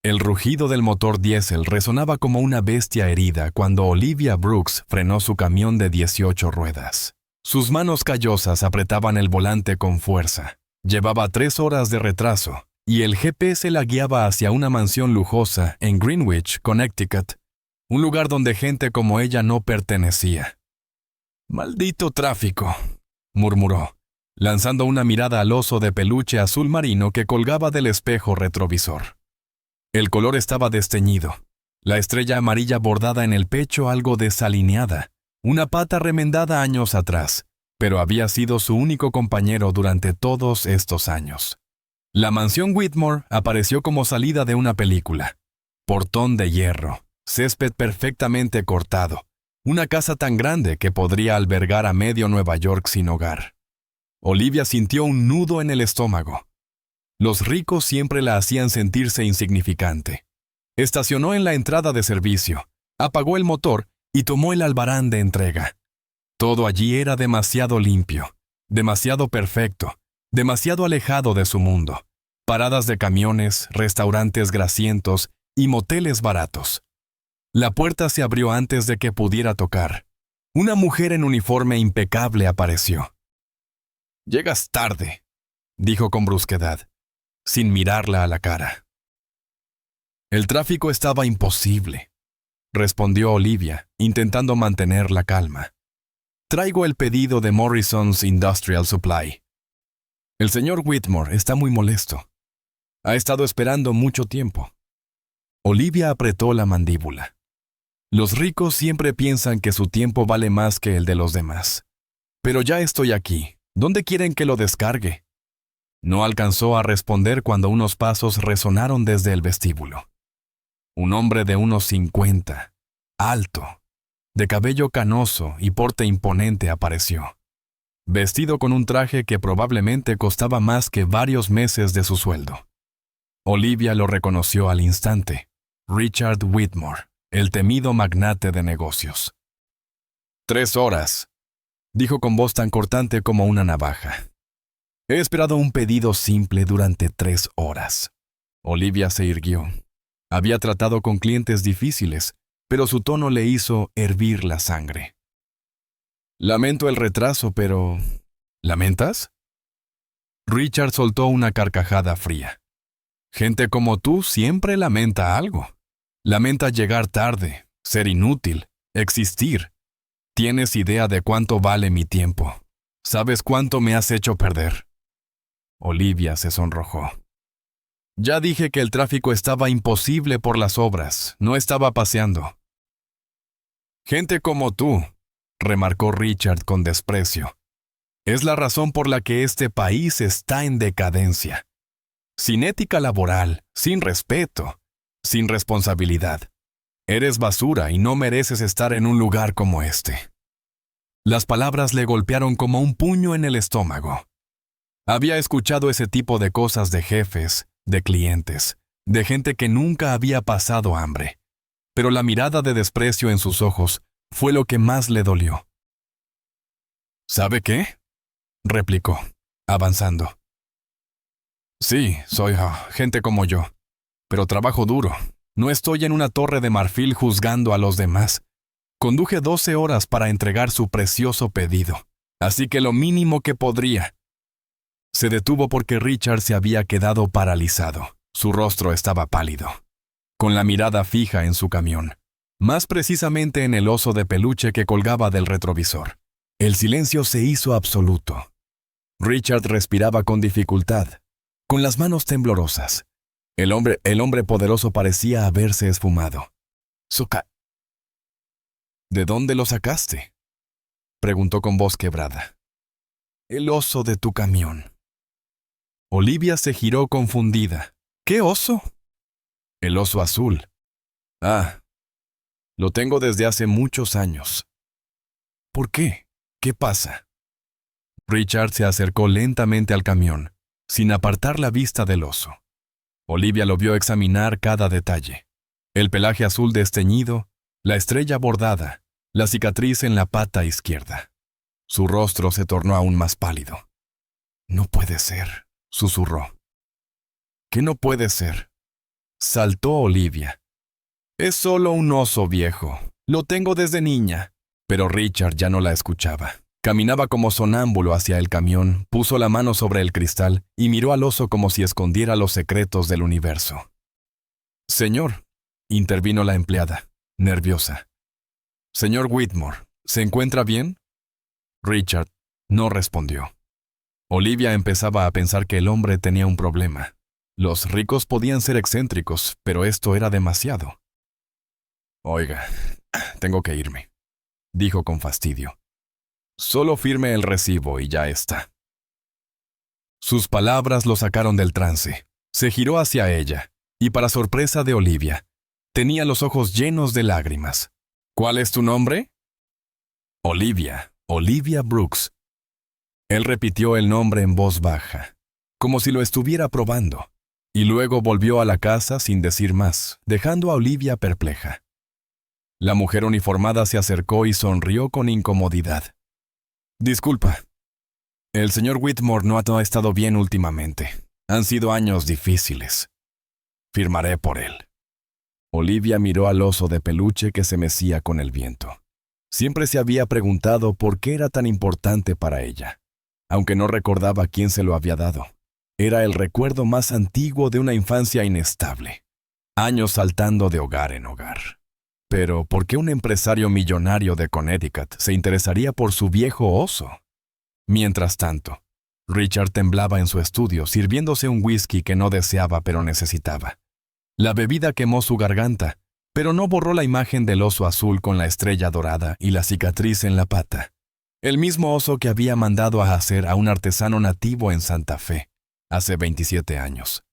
El rugido del motor diésel resonaba como una bestia herida cuando Olivia Brooks frenó su camión de 18 ruedas. Sus manos callosas apretaban el volante con fuerza. Llevaba 3 horas de retraso, y el GPS la guiaba hacia una mansión lujosa en Greenwich, Connecticut, un lugar donde gente como ella no pertenecía. «Maldito tráfico», murmuró, lanzando una mirada al oso de peluche azul marino que colgaba del espejo retrovisor. El color estaba desteñido, la estrella amarilla bordada en el pecho algo desalineada, una pata remendada años atrás, pero había sido su único compañero durante todos estos años. La mansión Whitmore apareció como salida de una película. Portón de hierro, césped perfectamente cortado, una casa tan grande que podría albergar a medio Nueva York sin hogar. Olivia sintió un nudo en el estómago. Los ricos siempre la hacían sentirse insignificante. Estacionó en la entrada de servicio, apagó el motor y tomó el albarán de entrega. Todo allí era demasiado limpio, demasiado perfecto, demasiado alejado de su mundo. Paradas de camiones, restaurantes grasientos y moteles baratos. La puerta se abrió antes de que pudiera tocar. Una mujer en uniforme impecable apareció. «Llegas tarde», dijo con brusquedad, sin mirarla a la cara. «El tráfico estaba imposible», respondió Olivia, intentando mantener la calma. «Traigo el pedido de Morrison's Industrial Supply. El señor Whitmore está muy molesto. Ha estado esperando mucho tiempo». Olivia apretó la mandíbula. Los ricos siempre piensan que su tiempo vale más que el de los demás. «Pero ya estoy aquí. ¿Dónde quieren que lo descargue?» No alcanzó a responder cuando unos pasos resonaron desde el vestíbulo. Un hombre de unos 50, alto, de cabello canoso y porte imponente apareció, vestido con un traje que probablemente costaba más que varios meses de su sueldo. Olivia lo reconoció al instante. Richard Whitmore, el temido magnate de negocios. «3 horas», dijo con voz tan cortante como una navaja. «He esperado un pedido simple durante 3 horas». Olivia se irguió. Había tratado con clientes difíciles, pero su tono le hizo hervir la sangre. «Lamento el retraso, pero... ¿lamentas?» Richard soltó una carcajada fría. «Gente como tú siempre lamenta algo. Lamenta llegar tarde, ser inútil, existir. ¿Tienes idea de cuánto vale mi tiempo? ¿Sabes cuánto me has hecho perder?» Olivia se sonrojó. «Ya dije que el tráfico estaba imposible por las obras, no estaba paseando». «Gente como tú», remarcó Richard con desprecio, «es la razón por la que este país está en decadencia. Sin ética laboral, sin respeto, sin responsabilidad. Eres basura y no mereces estar en un lugar como este». Las palabras le golpearon como un puño en el estómago. Había escuchado ese tipo de cosas de jefes, de clientes, de gente que nunca había pasado hambre. Pero la mirada de desprecio en sus ojos fue lo que más le dolió. «¿Sabe qué?», replicó, avanzando. «Sí, soy gente como yo, pero trabajo duro. No estoy en una torre de marfil juzgando a los demás. Conduje 12 horas para entregar su precioso pedido, así que lo mínimo que podría». Se detuvo porque Richard se había quedado paralizado. Su rostro estaba pálido, con la mirada fija en su camión, más precisamente en el oso de peluche que colgaba del retrovisor. El silencio se hizo absoluto. Richard respiraba con dificultad, con las manos temblorosas. El hombre poderoso parecía haberse esfumado. «¿De dónde lo sacaste?», preguntó con voz quebrada. «El oso de tu camión». Olivia se giró confundida. «¿Qué oso?» «El oso azul». «Ah, lo tengo desde hace muchos años». «¿Por qué? ¿Qué pasa?» Richard se acercó lentamente al camión, sin apartar la vista del oso. Olivia lo vio examinar cada detalle. El pelaje azul desteñido, la estrella bordada, la cicatriz en la pata izquierda. Su rostro se tornó aún más pálido. «No puede ser», susurró. «¿Qué no puede ser?» Saltó Olivia. Es solo un oso viejo. Lo tengo desde niña. Pero Richard ya no la escuchaba. Caminaba como sonámbulo hacia el camión, puso la mano sobre el cristal y miró al oso como si escondiera los secretos del universo. «Señor», intervino la empleada, nerviosa. «Señor Whitmore, ¿se encuentra bien?» Richard no respondió. Olivia empezaba a pensar que el hombre tenía un problema. Los ricos podían ser excéntricos, pero esto era demasiado. «Oiga, tengo que irme», dijo con fastidio. «Solo firme el recibo y ya está». Sus palabras lo sacaron del trance. Se giró hacia ella, y para sorpresa de Olivia, tenía los ojos llenos de lágrimas. «¿Cuál es tu nombre?» Olivia Brooks». Él repitió el nombre en voz baja, como si lo estuviera probando, y luego volvió a la casa sin decir más, dejando a Olivia perpleja. La mujer uniformada se acercó y sonrió con incomodidad. «Disculpa. El señor Whitmore no ha estado bien últimamente. Han sido años difíciles. Firmaré por él». Olivia miró al oso de peluche que se mecía con el viento. Siempre se había preguntado por qué era tan importante para ella, aunque no recordaba quién se lo había dado. Era el recuerdo más antiguo de una infancia inestable. Años saltando de hogar en hogar. Pero, ¿por qué un empresario millonario de Connecticut se interesaría por su viejo oso? Mientras tanto, Richard temblaba en su estudio, sirviéndose un whisky que no deseaba pero necesitaba. La bebida quemó su garganta, pero no borró la imagen del oso azul con la estrella dorada y la cicatriz en la pata. El mismo oso que había mandado a hacer a un artesano nativo en Santa Fe, hace 27 años.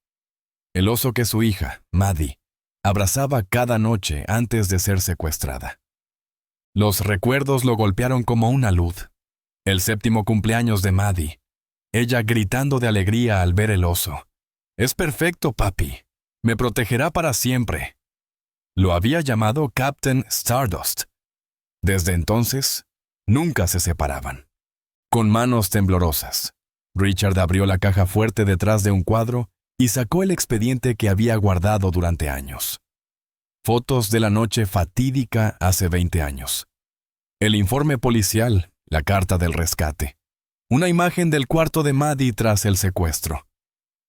El oso que su hija, Maddie, abrazaba cada noche antes de ser secuestrada. Los recuerdos lo golpearon como una luz. El 7º cumpleaños de Maddie. Ella gritando de alegría al ver el oso. «Es perfecto, papi. Me protegerá para siempre». Lo había llamado Captain Stardust. Desde entonces, nunca se separaban. Con manos temblorosas, Richard abrió la caja fuerte detrás de un cuadro y sacó el expediente que había guardado durante años. Fotos de la noche fatídica hace 20 años. El informe policial, la carta del rescate. Una imagen del cuarto de Maddie tras el secuestro.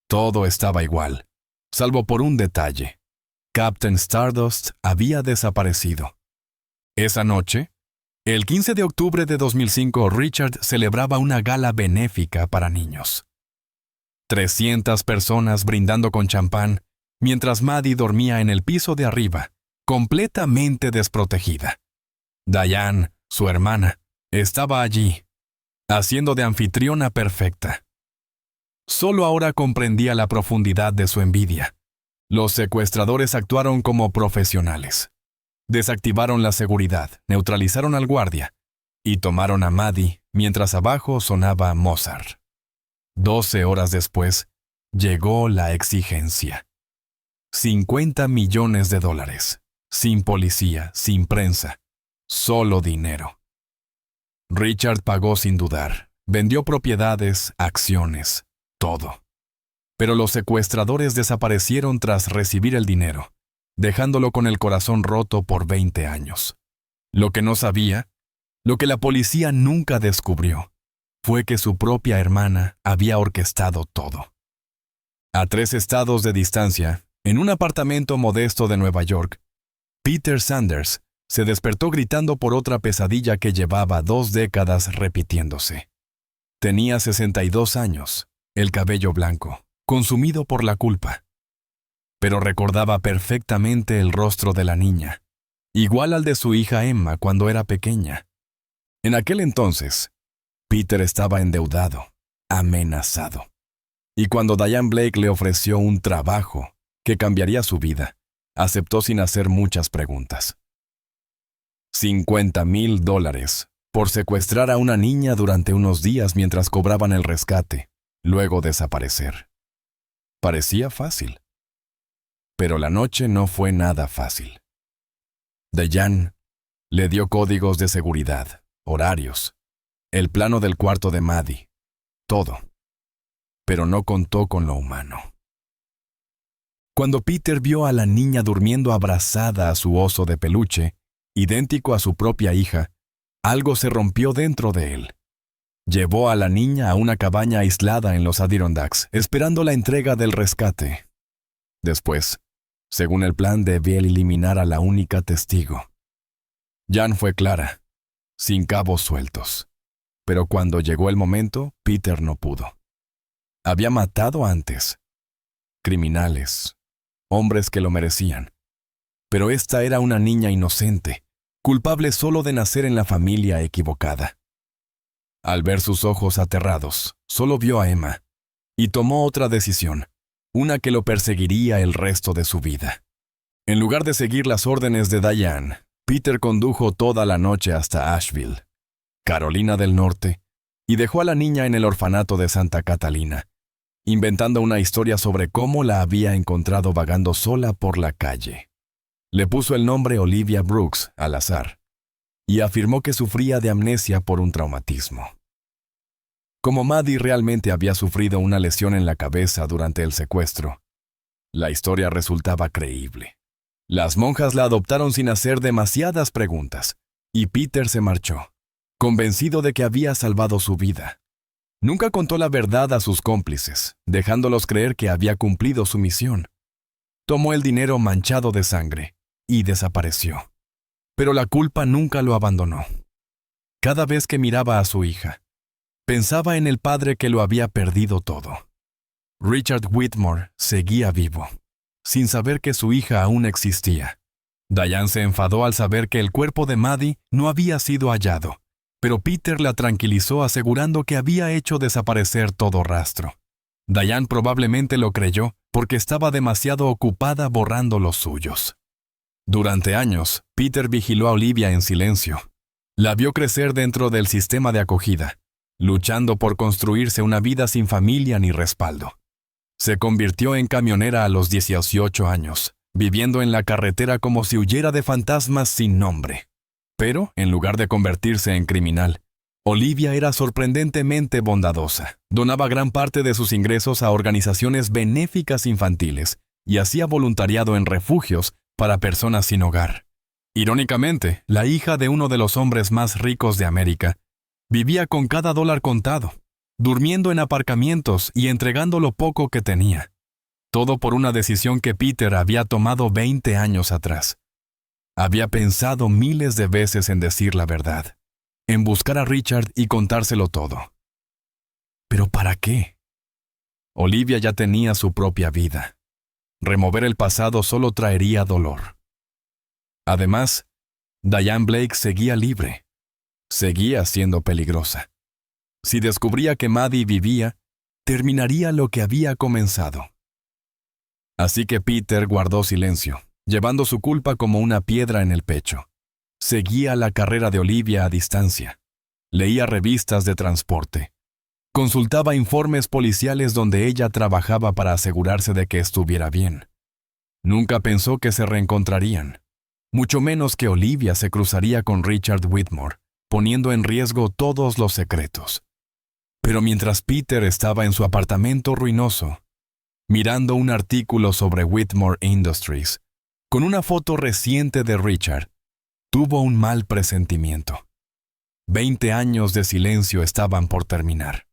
Todo estaba igual, salvo por un detalle. Captain Stardust había desaparecido. Esa noche, el 15 de octubre de 2005, Richard celebraba una gala benéfica para niños. 300 personas brindando con champán, mientras Maddie dormía en el piso de arriba, completamente desprotegida. Diane, su hermana, estaba allí, haciendo de anfitriona perfecta. Solo ahora comprendía la profundidad de su envidia. Los secuestradores actuaron como profesionales. Desactivaron la seguridad, neutralizaron al guardia y tomaron a Maddie mientras abajo sonaba Mozart. 12 horas después, llegó la exigencia. $50 millones, sin policía, sin prensa, solo dinero. Richard pagó sin dudar, vendió propiedades, acciones, todo. Pero los secuestradores desaparecieron tras recibir el dinero, dejándolo con el corazón roto por 20 años. Lo que no sabía, lo que la policía nunca descubrió, fue que su propia hermana había orquestado todo. A 3 estados de distancia, en un apartamento modesto de Nueva York, Peter Sanders se despertó gritando por otra pesadilla que llevaba 2 décadas repitiéndose. Tenía 62 años, el cabello blanco, consumido por la culpa. Pero recordaba perfectamente el rostro de la niña, igual al de su hija Emma cuando era pequeña. En aquel entonces, Peter estaba endeudado, amenazado. Y cuando Diane Blake le ofreció un trabajo que cambiaría su vida, aceptó sin hacer muchas preguntas. $50,000 por secuestrar a una niña durante unos días mientras cobraban el rescate, luego desaparecer. Parecía fácil. Pero la noche no fue nada fácil. Diane le dio códigos de seguridad, horarios, el plano del cuarto de Maddie, todo. Pero no contó con lo humano. Cuando Peter vio a la niña durmiendo abrazada a su oso de peluche, idéntico a su propia hija, algo se rompió dentro de él. Llevó a la niña a una cabaña aislada en los Adirondacks, esperando la entrega del rescate. Después, según el plan, debía eliminar a la única testigo. Jan fue clara, sin cabos sueltos. Pero cuando llegó el momento, Peter no pudo. Había matado antes. Criminales, hombres que lo merecían. Pero esta era una niña inocente, culpable solo de nacer en la familia equivocada. Al ver sus ojos aterrados, solo vio a Emma, y tomó otra decisión, una que lo perseguiría el resto de su vida. En lugar de seguir las órdenes de Diane, Peter condujo toda la noche hasta Asheville, Carolina del Norte, y dejó a la niña en el orfanato de Santa Catalina, inventando una historia sobre cómo la había encontrado vagando sola por la calle. Le puso el nombre Olivia Brooks al azar, y afirmó que sufría de amnesia por un traumatismo. Como Maddie realmente había sufrido una lesión en la cabeza durante el secuestro, la historia resultaba creíble. Las monjas la adoptaron sin hacer demasiadas preguntas, y Peter se marchó, convencido de que había salvado su vida. Nunca contó la verdad a sus cómplices, dejándolos creer que había cumplido su misión. Tomó el dinero manchado de sangre y desapareció. Pero la culpa nunca lo abandonó. Cada vez que miraba a su hija, pensaba en el padre que lo había perdido todo. Richard Whitmore seguía vivo, sin saber que su hija aún existía. Diane se enfadó al saber que el cuerpo de Maddie no había sido hallado, pero Peter la tranquilizó asegurando que había hecho desaparecer todo rastro. Diane probablemente lo creyó porque estaba demasiado ocupada borrando los suyos. Durante años, Peter vigiló a Olivia en silencio. La vio crecer dentro del sistema de acogida, luchando por construirse una vida sin familia ni respaldo. Se convirtió en camionera a los 18 años, viviendo en la carretera como si huyera de fantasmas sin nombre. Pero, en lugar de convertirse en criminal, Olivia era sorprendentemente bondadosa. Donaba gran parte de sus ingresos a organizaciones benéficas infantiles y hacía voluntariado en refugios para personas sin hogar. Irónicamente, la hija de uno de los hombres más ricos de América vivía con cada dólar contado, durmiendo en aparcamientos y entregando lo poco que tenía. Todo por una decisión que Peter había tomado 20 años atrás. Había pensado miles de veces en decir la verdad, en buscar a Richard y contárselo todo. ¿Pero para qué? Olivia ya tenía su propia vida. Remover el pasado solo traería dolor. Además, Diane Blake seguía libre. Seguía siendo peligrosa. Si descubría que Maddie vivía, terminaría lo que había comenzado. Así que Peter guardó silencio, llevando su culpa como una piedra en el pecho. Seguía la carrera de Olivia a distancia. Leía revistas de transporte. Consultaba informes policiales donde ella trabajaba para asegurarse de que estuviera bien. Nunca pensó que se reencontrarían, mucho menos que Olivia se cruzaría con Richard Whitmore, poniendo en riesgo todos los secretos. Pero mientras Peter estaba en su apartamento ruinoso, mirando un artículo sobre Whitmore Industries, con una foto reciente de Richard, tuvo un mal presentimiento. 20 años de silencio estaban por terminar.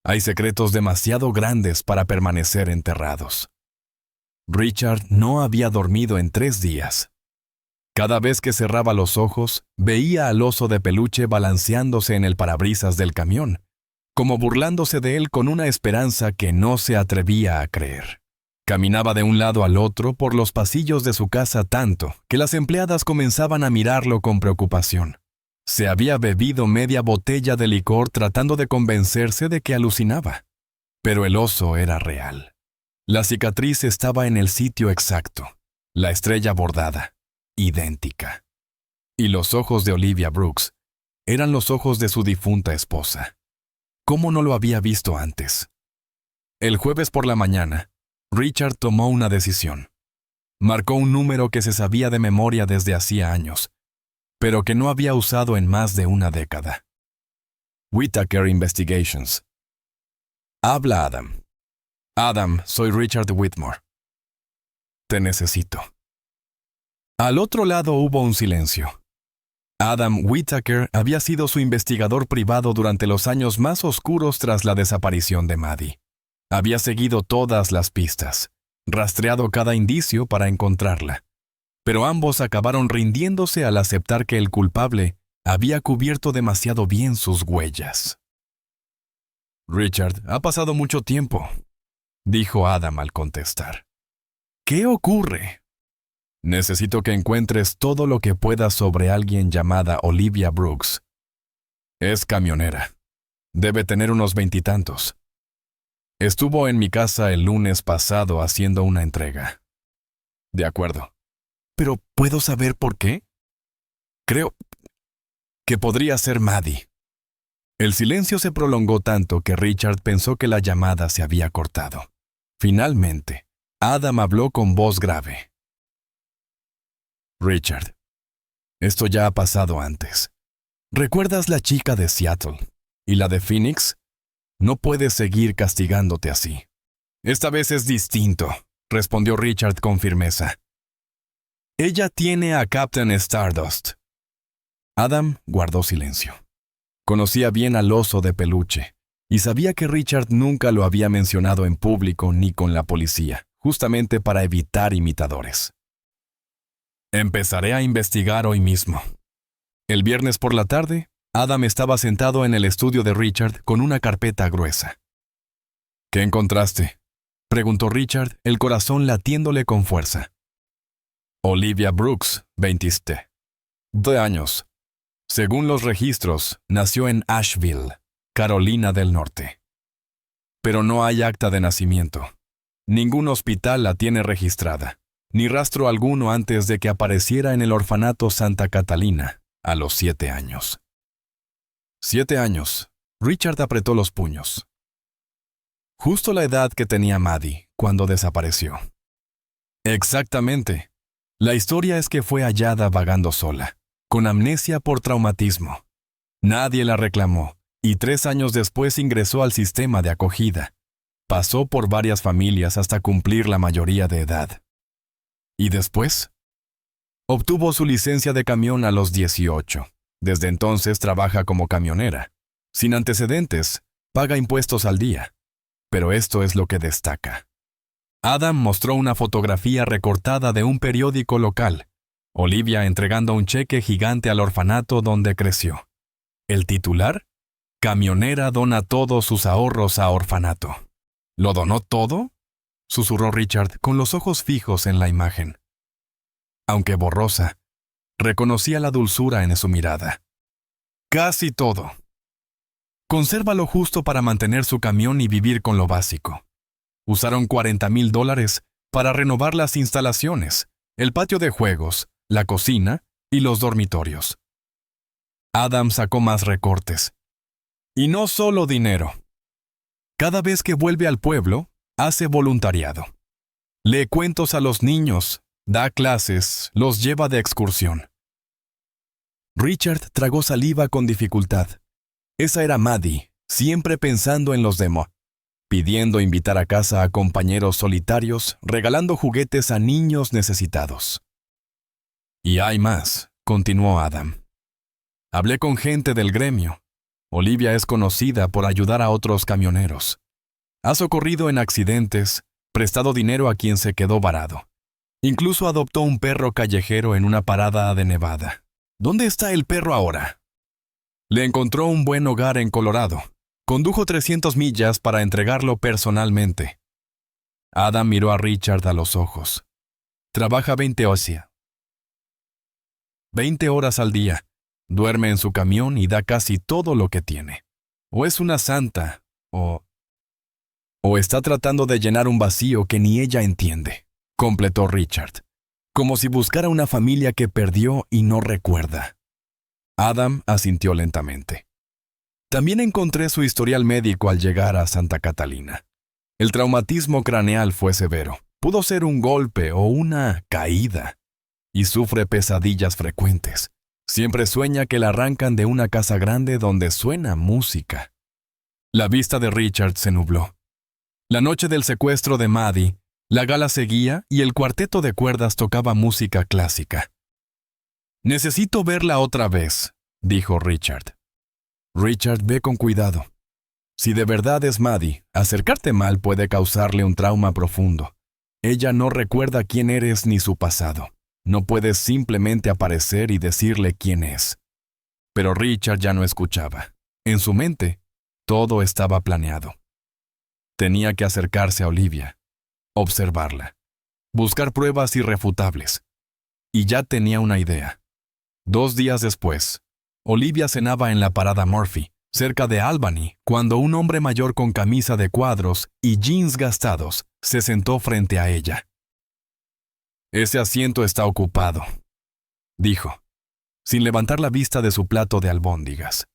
Hay secretos demasiado grandes para permanecer enterrados. Richard no había dormido en 3 días. Cada vez que cerraba los ojos, veía al oso de peluche balanceándose en el parabrisas del camión, como burlándose de él con una esperanza que no se atrevía a creer. Caminaba de un lado al otro por los pasillos de su casa tanto que las empleadas comenzaban a mirarlo con preocupación. Se había bebido media botella de licor tratando de convencerse de que alucinaba. Pero el oso era real. La cicatriz estaba en el sitio exacto, la estrella bordada, idéntica. Y los ojos de Olivia Brooks eran los ojos de su difunta esposa. ¿Cómo no lo había visto antes? El jueves por la mañana, Richard tomó una decisión. Marcó un número que se sabía de memoria desde hacía años, pero que no había usado en más de una década. Whitaker Investigations. Habla Adam. Adam, soy Richard Whitmore. Te necesito. Al otro lado hubo un silencio. Adam Whittaker había sido su investigador privado durante los años más oscuros tras la desaparición de Maddie. Había seguido todas las pistas, rastreado cada indicio para encontrarla. Pero ambos acabaron rindiéndose al aceptar que el culpable había cubierto demasiado bien sus huellas. Richard, ha pasado mucho tiempo, dijo Adam al contestar. ¿Qué ocurre? Necesito que encuentres todo lo que puedas sobre alguien llamada Olivia Brooks. Es camionera. Debe tener unos 20 y tantos. Estuvo en mi casa el lunes pasado haciendo una entrega. De acuerdo. ¿Pero puedo saber por qué? Creo que podría ser Maddie. El silencio se prolongó tanto que Richard pensó que la llamada se había cortado. Finalmente, Adam habló con voz grave. Richard, esto ya ha pasado antes. ¿Recuerdas la chica de Seattle y la de Phoenix? No puedes seguir castigándote así. Esta vez es distinto, respondió Richard con firmeza. Ella tiene a Captain Stardust. Adam guardó silencio. Conocía bien al oso de peluche y sabía que Richard nunca lo había mencionado en público ni con la policía, justamente para evitar imitadores. Empezaré a investigar hoy mismo. El viernes por la tarde, Adam estaba sentado en el estudio de Richard con una carpeta gruesa. ¿Qué encontraste?, preguntó Richard, el corazón latiéndole con fuerza. Olivia Brooks, 27 años. Según los registros, nació en Asheville, Carolina del Norte. Pero no hay acta de nacimiento. Ningún hospital la tiene registrada, ni rastro alguno antes de que apareciera en el orfanato Santa Catalina, a los 7 años. 7 años. Richard apretó los puños. Justo la edad que tenía Maddie cuando desapareció. Exactamente. La historia es que fue hallada vagando sola, con amnesia por traumatismo. Nadie la reclamó, y 3 años después ingresó al sistema de acogida. Pasó por varias familias hasta cumplir la mayoría de edad. ¿Y después? Obtuvo su licencia de camión a los 18. Desde entonces trabaja como camionera. Sin antecedentes, paga impuestos al día. Pero esto es lo que destaca. Adam mostró una fotografía recortada de un periódico local. Olivia entregando un cheque gigante al orfanato donde creció. El titular: Camionera dona todos sus ahorros a orfanato. ¿Lo donó todo?, susurró Richard con los ojos fijos en la imagen. Aunque borrosa, reconocía la dulzura en su mirada. Casi todo. Conserva lo justo para mantener su camión y vivir con lo básico. Usaron $40,000 para renovar las instalaciones, el patio de juegos, la cocina y los dormitorios. Adam sacó más recortes. Y no solo dinero. Cada vez que vuelve al pueblo, hace voluntariado. Lee cuentos a los niños, da clases, los lleva de excursión. Richard tragó saliva con dificultad. Esa era Maddie, siempre pensando en los demás, pidiendo invitar a casa a compañeros solitarios, regalando juguetes a niños necesitados. Y hay más, continuó Adam. Hablé con gente del gremio. Olivia es conocida por ayudar a otros camioneros. Ha socorrido en accidentes, prestado dinero a quien se quedó varado. Incluso adoptó un perro callejero en una parada de Nevada. ¿Dónde está el perro ahora? Le encontró un buen hogar en Colorado. Condujo 300 millas para entregarlo personalmente. Adam miró a Richard a los ojos. Trabaja 20 horas al día. Duerme en su camión y da casi todo lo que tiene. O es una santa, o está tratando de llenar un vacío que ni ella entiende, completó Richard, como si buscara una familia que perdió y no recuerda. Adam asintió lentamente. También encontré su historial médico al llegar a Santa Catalina. El traumatismo craneal fue severo. Pudo ser un golpe o una caída. Y sufre pesadillas frecuentes. Siempre sueña que la arrancan de una casa grande donde suena música. La vista de Richard se nubló. La noche del secuestro de Maddie, La gala seguía y el cuarteto de cuerdas tocaba música clásica. «Necesito verla otra vez», dijo Richard. «Richard, ve con cuidado. Si de verdad es Maddie, acercarte mal puede causarle un trauma profundo. Ella no recuerda quién eres ni su pasado. No puedes simplemente aparecer y decirle quién es». Pero Richard ya no escuchaba. En su mente, todo estaba planeado. Tenía que acercarse a Olivia, observarla, buscar pruebas irrefutables. Y ya tenía una idea. 2 días después, Olivia cenaba en la parada Murphy, cerca de Albany, cuando un hombre mayor con camisa de cuadros y jeans gastados se sentó frente a ella. «Ese asiento está ocupado», dijo, sin levantar la vista de su plato de albóndigas.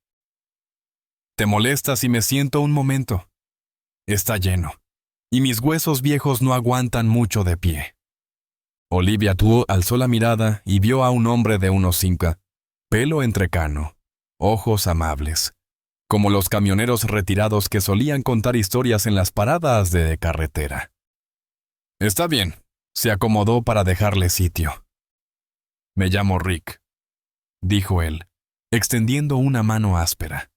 «¿Te molesta si me siento un momento? Está lleno, y mis huesos viejos no aguantan mucho de pie». Olivia alzó la mirada y vio a un hombre de unos 50, pelo entrecano, ojos amables, como los camioneros retirados que solían contar historias en las paradas de carretera. «Está bien», se acomodó para dejarle sitio. «Me llamo Rick», dijo él, extendiendo una mano áspera.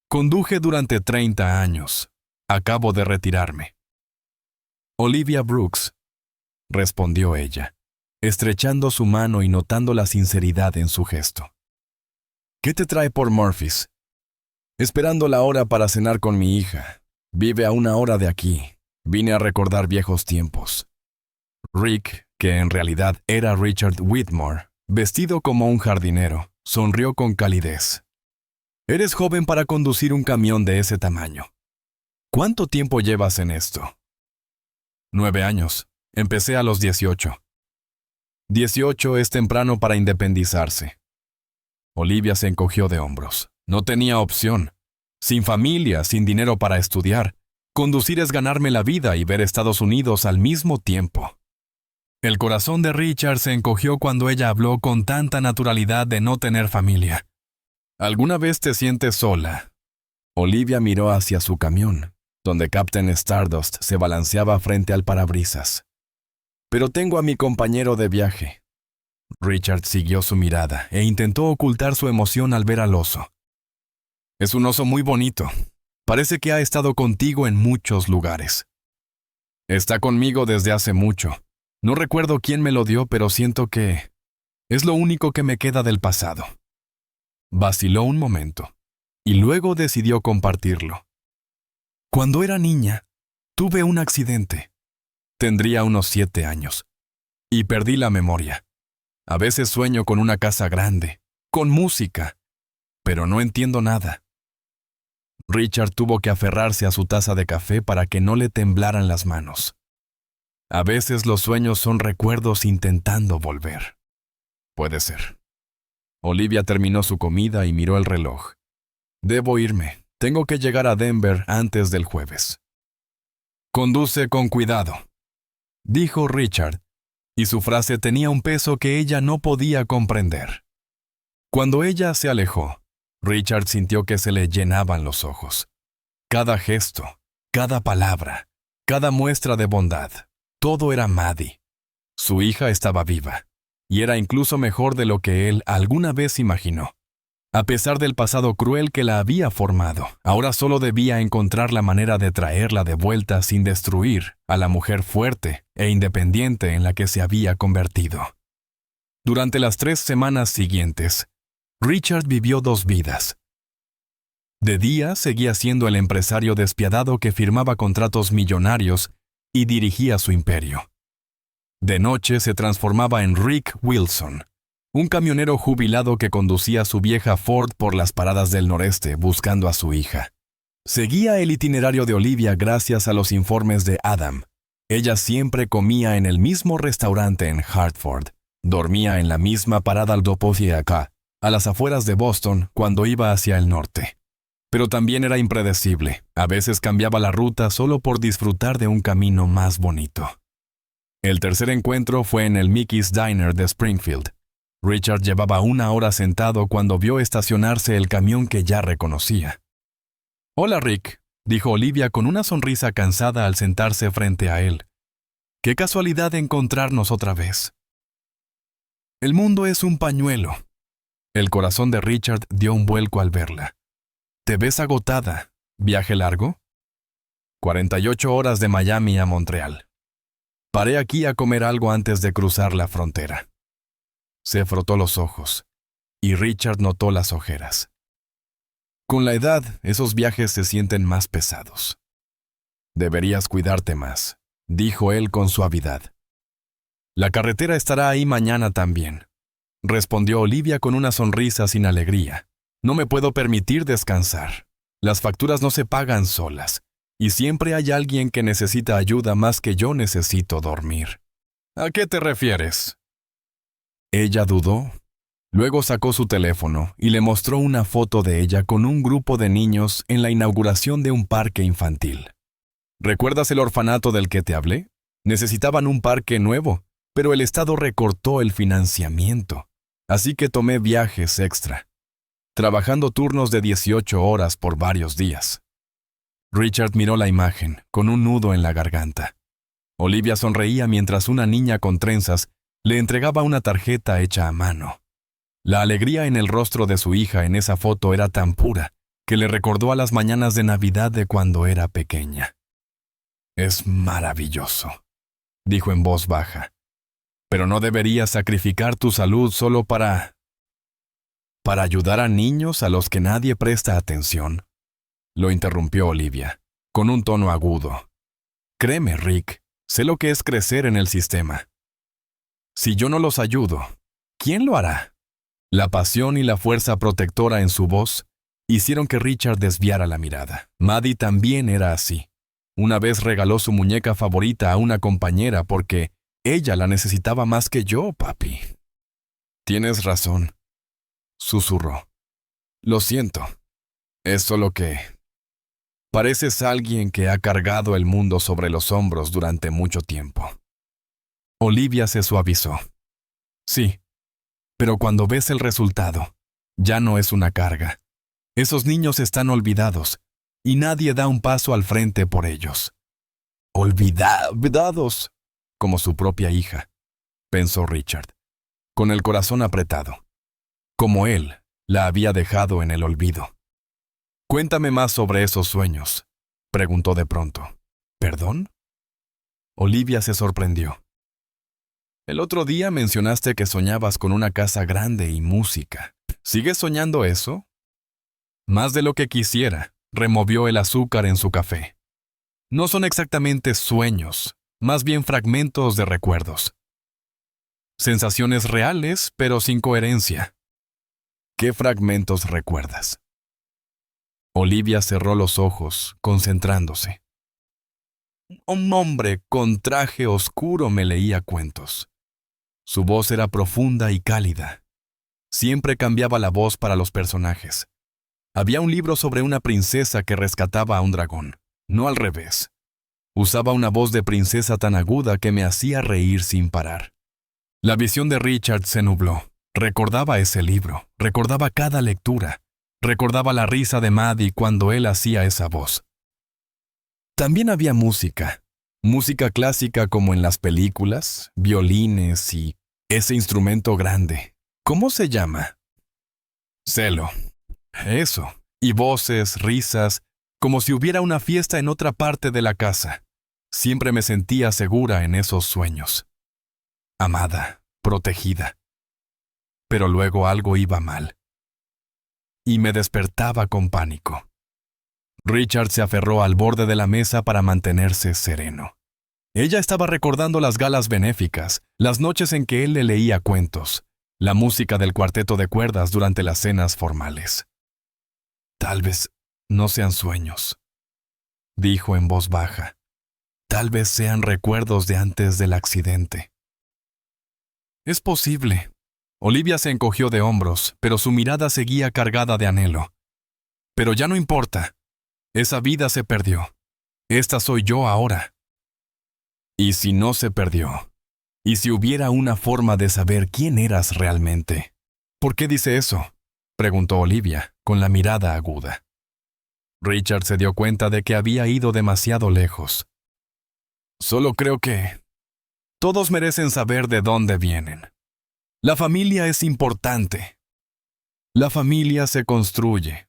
«Conduje durante 30 años. Acabo de retirarme». «Olivia Brooks», respondió ella, estrechando su mano y notando la sinceridad en su gesto. «¿Qué te trae por Murphy's?» «Esperando la hora para cenar con mi hija. Vive a 1 hora de aquí. Vine a recordar viejos tiempos». Rick, que en realidad era Richard Whitmore, vestido como un jardinero, sonrió con calidez. «Eres joven para conducir un camión de ese tamaño. ¿Cuánto tiempo llevas en esto?» 9 años. Empecé a los 18. 18 es temprano para independizarse». Olivia se encogió de hombros. No tenía opción. Sin familia, sin dinero para estudiar. Conducir es ganarme la vida y ver Estados Unidos al mismo tiempo. El corazón de Richard se encogió cuando ella habló con tanta naturalidad de no tener familia. «¿Alguna vez te sientes sola?» Olivia miró hacia su camión, donde Captain Stardust se balanceaba frente al parabrisas. «Pero tengo a mi compañero de viaje». Richard siguió su mirada e intentó ocultar su emoción al ver al oso. «Es un oso muy bonito. Parece que ha estado contigo en muchos lugares». «Está conmigo desde hace mucho. No recuerdo quién me lo dio, pero siento que es lo único que me queda del pasado». Vaciló un momento, y luego decidió compartirlo. «Cuando era niña, tuve un accidente. Tendría unos 7 años. Y perdí la memoria. A veces sueño con una casa grande, con música, pero no entiendo nada». Richard tuvo que aferrarse a su taza de café para que no le temblaran las manos. A veces los sueños son recuerdos intentando volver. Puede ser. Olivia terminó su comida y miró el reloj. «Debo irme. Tengo que llegar a Denver antes del jueves». «Conduce con cuidado», dijo Richard, y su frase tenía un peso que ella no podía comprender. Cuando ella se alejó, Richard sintió que se le llenaban los ojos. Cada gesto, cada palabra, cada muestra de bondad, todo era Maddie. Su hija estaba viva, y era incluso mejor de lo que él alguna vez imaginó. A pesar del pasado cruel que la había formado, ahora solo debía encontrar la manera de traerla de vuelta sin destruir a la mujer fuerte e independiente en la que se había convertido. Durante las 3 semanas siguientes, Richard vivió 2 vidas. De día seguía siendo el empresario despiadado que firmaba contratos millonarios y dirigía su imperio. De noche se transformaba en Rick Wilson, un camionero jubilado que conducía su vieja Ford por las paradas del noreste buscando a su hija. Seguía el itinerario de Olivia gracias a los informes de Adam. Ella siempre comía en el mismo restaurante en Hartford, dormía en la misma parada al acá, a las afueras de Boston cuando iba hacia el norte. Pero también era impredecible. A veces cambiaba la ruta solo por disfrutar de un camino más bonito. El tercer encuentro fue en el Mickey's Diner de Springfield. Richard llevaba 1 hora sentado cuando vio estacionarse el camión que ya reconocía. «Hola, Rick», dijo Olivia con una sonrisa cansada al sentarse frente a él. Qué casualidad encontrarnos otra vez. El mundo es un pañuelo. El corazón de Richard dio un vuelco al verla. Te ves agotada. ¿Viaje largo? 48 horas de Miami a Montreal. Paré aquí a comer algo antes de cruzar la frontera. Se frotó los ojos, y Richard notó las ojeras. Con la edad, esos viajes se sienten más pesados. Deberías cuidarte más, dijo él con suavidad. La carretera estará ahí mañana también, respondió Olivia con una sonrisa sin alegría. No me puedo permitir descansar. Las facturas no se pagan solas, y siempre hay alguien que necesita ayuda más que yo necesito dormir. ¿A qué te refieres? Ella dudó. Luego sacó su teléfono y le mostró una foto de ella con un grupo de niños en la inauguración de un parque infantil. ¿Recuerdas el orfanato del que te hablé? Necesitaban un parque nuevo, pero el Estado recortó el financiamiento, así que tomé viajes extra, trabajando turnos de 18 horas por varios días. Richard miró la imagen, con un nudo en la garganta. Olivia sonreía mientras una niña con trenzas le entregaba una tarjeta hecha a mano. La alegría en el rostro de su hija en esa foto era tan pura que le recordó a las mañanas de Navidad de cuando era pequeña. Es maravilloso, dijo en voz baja. Pero no deberías sacrificar tu salud solo para ayudar a niños a los que nadie presta atención. Lo interrumpió Olivia, con un tono agudo. Créeme, Rick, sé lo que es crecer en el sistema. Si yo no los ayudo, ¿quién lo hará? La pasión y la fuerza protectora en su voz hicieron que Richard desviara la mirada. Maddie también era así. Una vez regaló su muñeca favorita a una compañera porque ella la necesitaba más que yo, papi. Tienes razón, susurró. Lo siento. Es solo que pareces alguien que ha cargado el mundo sobre los hombros durante mucho tiempo. Olivia se suavizó. Sí, pero cuando ves el resultado, ya no es una carga. Esos niños están olvidados, y nadie da un paso al frente por ellos. Olvidados, como su propia hija, pensó Richard, con el corazón apretado, como él la había dejado en el olvido. Cuéntame más sobre esos sueños, preguntó de pronto. ¿Perdón? Olivia se sorprendió. El otro día mencionaste que soñabas con una casa grande y música. ¿Sigues soñando eso? Más de lo que quisiera, removió el azúcar en su café. No son exactamente sueños, más bien fragmentos de recuerdos. Sensaciones reales, pero sin coherencia. ¿Qué fragmentos recuerdas? Olivia cerró los ojos, concentrándose. Un hombre con traje oscuro me leía cuentos. Su voz era profunda y cálida. Siempre cambiaba la voz para los personajes. Había un libro sobre una princesa que rescataba a un dragón, no al revés. Usaba una voz de princesa tan aguda que me hacía reír sin parar. La visión de Richard se nubló. Recordaba ese libro, recordaba cada lectura, recordaba la risa de Maddie cuando él hacía esa voz. También había música clásica como en las películas, violines y ese instrumento grande. ¿Cómo se llama? Cello. Eso. Y voces, risas, como si hubiera una fiesta en otra parte de la casa. Siempre me sentía segura en esos sueños. Amada, protegida. Pero luego algo iba mal. Y me despertaba con pánico. Richard se aferró al borde de la mesa para mantenerse sereno. Ella estaba recordando las galas benéficas, las noches en que él le leía cuentos, la música del cuarteto de cuerdas durante las cenas formales. Tal vez no sean sueños, dijo en voz baja. Tal vez sean recuerdos de antes del accidente. Es posible. Olivia se encogió de hombros, pero su mirada seguía cargada de anhelo. Pero ya no importa. Esa vida se perdió. Esta soy yo ahora. ¿Y si no se perdió? ¿Y si hubiera una forma de saber quién eras realmente? ¿Por qué dice eso?, preguntó Olivia, con la mirada aguda. Richard se dio cuenta de que había ido demasiado lejos. Solo creo que Todos merecen saber de dónde vienen. La familia es importante. La familia se construye,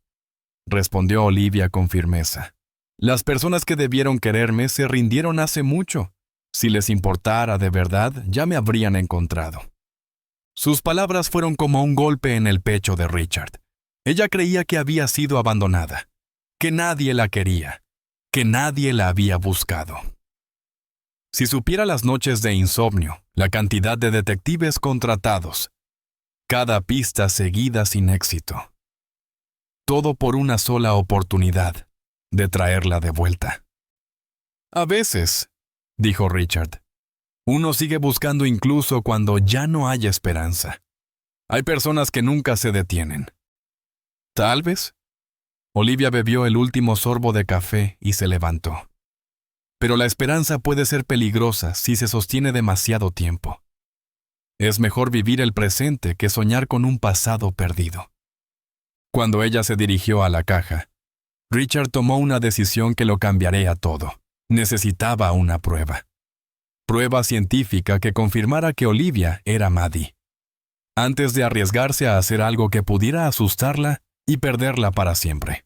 respondió Olivia con firmeza. Las personas que debieron quererme se rindieron hace mucho. Si les importara de verdad, ya me habrían encontrado. Sus palabras fueron como un golpe en el pecho de Richard. Ella creía que había sido abandonada, que nadie la quería, que nadie la había buscado. Si supiera las noches de insomnio, la cantidad de detectives contratados, cada pista seguida sin éxito. Todo por una sola oportunidad de traerla de vuelta. A veces, dijo Richard, uno sigue buscando incluso cuando ya no hay esperanza. Hay personas que nunca se detienen. Tal vez. Olivia bebió el último sorbo de café y se levantó. Pero la esperanza puede ser peligrosa si se sostiene demasiado tiempo. Es mejor vivir el presente que soñar con un pasado perdido. Cuando ella se dirigió a la caja, Richard tomó una decisión que lo cambiaría todo. Necesitaba una prueba. Prueba científica que confirmara que Olivia era Maddie. Antes de arriesgarse a hacer algo que pudiera asustarla y perderla para siempre.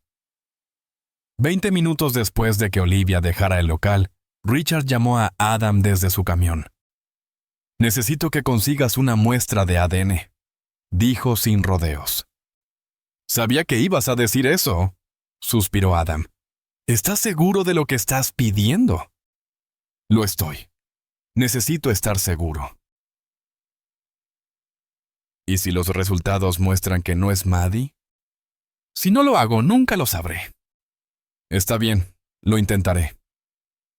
20 minutos después de que Olivia dejara el local, Richard llamó a Adam desde su camión. «Necesito que consigas una muestra de ADN», dijo sin rodeos. «Sabía que ibas a decir eso», suspiró Adam. «¿Estás seguro de lo que estás pidiendo?» «Lo estoy. Necesito estar seguro». «¿Y si los resultados muestran que no es Maddie?» «Si no lo hago, nunca lo sabré». «Está bien, lo intentaré.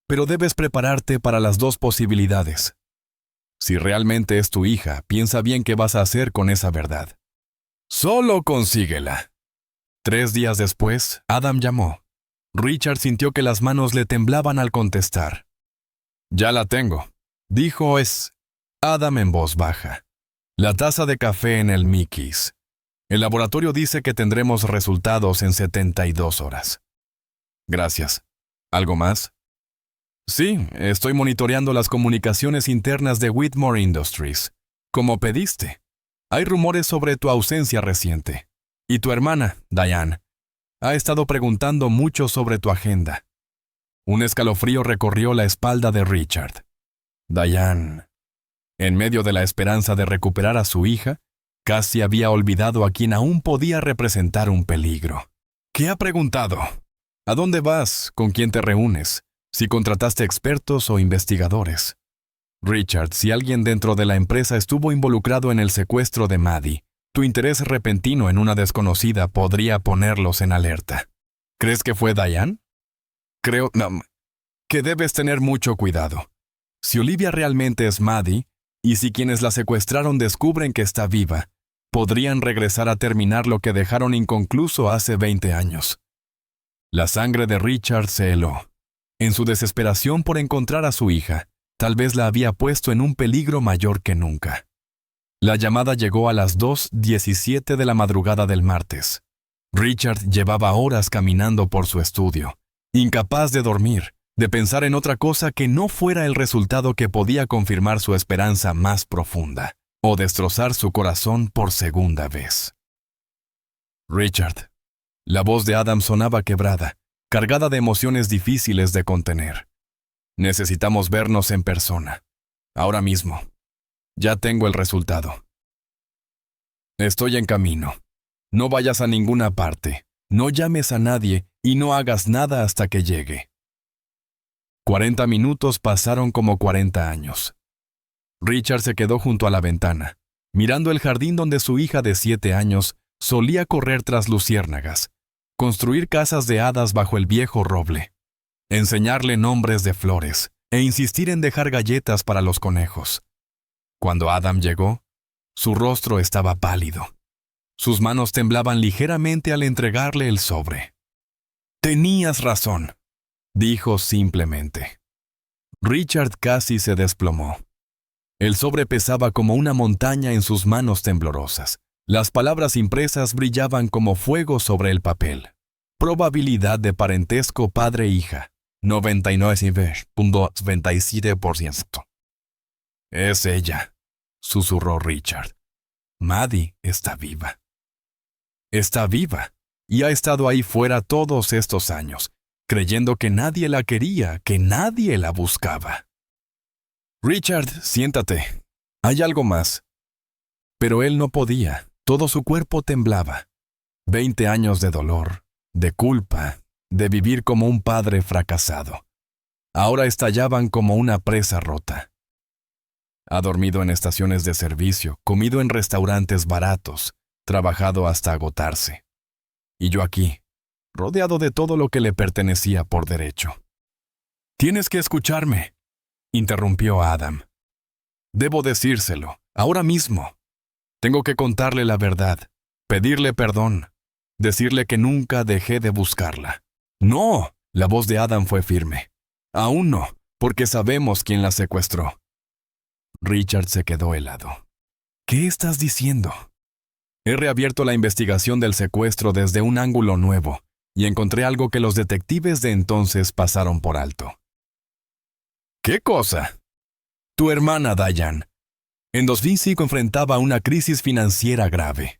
Pero debes prepararte para las dos posibilidades. Si realmente es tu hija, piensa bien qué vas a hacer con esa verdad. Solo consíguela». 3 días después, Adam llamó. Richard sintió que las manos le temblaban al contestar. «Ya la tengo», dijo Adam en voz baja. «La taza de café en el Mickey's. El laboratorio dice que tendremos resultados en 72 horas. Gracias. ¿Algo más?» «Sí, estoy monitoreando las comunicaciones internas de Whitmore Industries. Como pediste. Hay rumores sobre tu ausencia reciente. Y tu hermana, Diane, ha estado preguntando mucho sobre tu agenda». Un escalofrío recorrió la espalda de Richard. Diane, en medio de la esperanza de recuperar a su hija, casi había olvidado a quien aún podía representar un peligro. «¿Qué ha preguntado? ¿A dónde vas? ¿Con quién te reúnes? Si contrataste expertos o investigadores?» «Richard, si alguien dentro de la empresa estuvo involucrado en el secuestro de Maddie, tu interés repentino en una desconocida podría ponerlos en alerta. ¿Crees que fue Diane?» «Creo que debes tener mucho cuidado. Si Olivia realmente es Maddie, y si quienes la secuestraron descubren que está viva, podrían regresar a terminar lo que dejaron inconcluso hace 20 años. La sangre de Richard se heló. En su desesperación por encontrar a su hija, tal vez la había puesto en un peligro mayor que nunca. La llamada llegó a las 2:17 de la madrugada del martes. Richard llevaba horas caminando por su estudio, incapaz de dormir, de pensar en otra cosa que no fuera el resultado que podía confirmar su esperanza más profunda, o destrozar su corazón por segunda vez. «Richard». La voz de Adam sonaba quebrada, cargada de emociones difíciles de contener. «Necesitamos vernos en persona. Ahora mismo. Ya tengo el resultado. Estoy en camino. No vayas a ninguna parte. No llames a nadie y no hagas nada hasta que llegue». 40 minutos pasaron como 40 años. Richard se quedó junto a la ventana, mirando el jardín donde su hija de 7 años solía correr tras luciérnagas, construir casas de hadas bajo el viejo roble, enseñarle nombres de flores e insistir en dejar galletas para los conejos. Cuando Adam llegó, su rostro estaba pálido. Sus manos temblaban ligeramente al entregarle el sobre. «Tenías razón», dijo simplemente. Richard casi se desplomó. El sobre pesaba como una montaña en sus manos temblorosas. Las palabras impresas brillaban como fuego sobre el papel. Probabilidad de parentesco padre-hija, 99.97%. Es ella, susurró Richard. Maddie está viva. Está viva, y ha estado ahí fuera todos estos años, creyendo que nadie la quería, que nadie la buscaba. Richard, siéntate. Hay algo más. Pero él no podía, todo su cuerpo temblaba. 20 años de dolor, de culpa, de vivir como un padre fracasado. Ahora estallaban como una presa rota. Ha dormido en estaciones de servicio, comido en restaurantes baratos, trabajado hasta agotarse. Y yo aquí, rodeado de todo lo que le pertenecía por derecho. «Tienes que escucharme», interrumpió Adam. «Debo decírselo, ahora mismo. Tengo que contarle la verdad, pedirle perdón, decirle que nunca dejé de buscarla». «No», la voz de Adam fue firme. «Aún no, porque sabemos quién la secuestró». Richard se quedó helado. «¿Qué estás diciendo?» «He reabierto la investigación del secuestro desde un ángulo nuevo y encontré algo que los detectives de entonces pasaron por alto». «¿Qué cosa?» «Tu hermana, Diane. En 2005 enfrentaba una crisis financiera grave.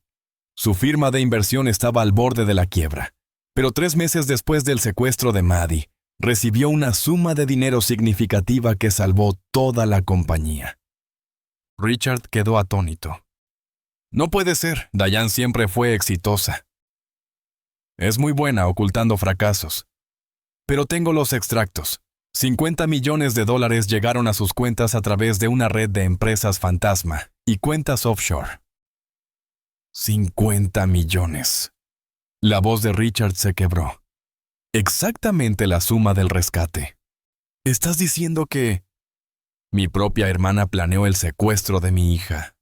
Su firma de inversión estaba al borde de la quiebra, pero 3 meses después del secuestro de Maddie, recibió una suma de dinero significativa que salvó toda la compañía». Richard quedó atónito. «No puede ser, Diane siempre fue exitosa. Es muy buena ocultando fracasos. Pero tengo los extractos. 50 millones de dólares llegaron a sus cuentas a través de una red de empresas fantasma y cuentas offshore». 50 millones. La voz de Richard se quebró. Exactamente la suma del rescate. ¿Estás diciendo que...? Mi propia hermana planeó el secuestro de mi hija.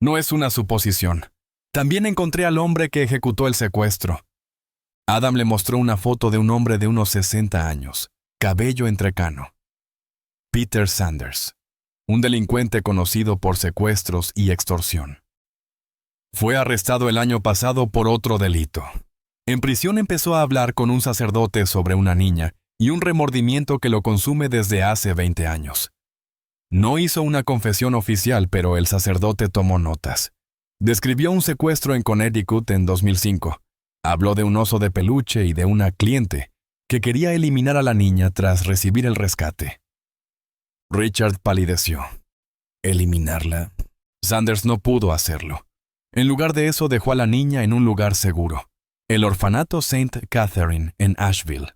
No es una suposición. También encontré al hombre que ejecutó el secuestro. Adam le mostró una foto de un hombre de unos 60 años, cabello entrecano. Peter Sanders, un delincuente conocido por secuestros y extorsión. Fue arrestado el año pasado por otro delito. En prisión empezó a hablar con un sacerdote sobre una niña y un remordimiento que lo consume desde hace 20 años. No hizo una confesión oficial, pero el sacerdote tomó notas. Describió un secuestro en Connecticut en 2005. Habló de un oso de peluche y de una cliente que quería eliminar a la niña tras recibir el rescate. Richard palideció. ¿Eliminarla? Sanders no pudo hacerlo. En lugar de eso dejó a la niña en un lugar seguro, el orfanato St. Catherine en Asheville.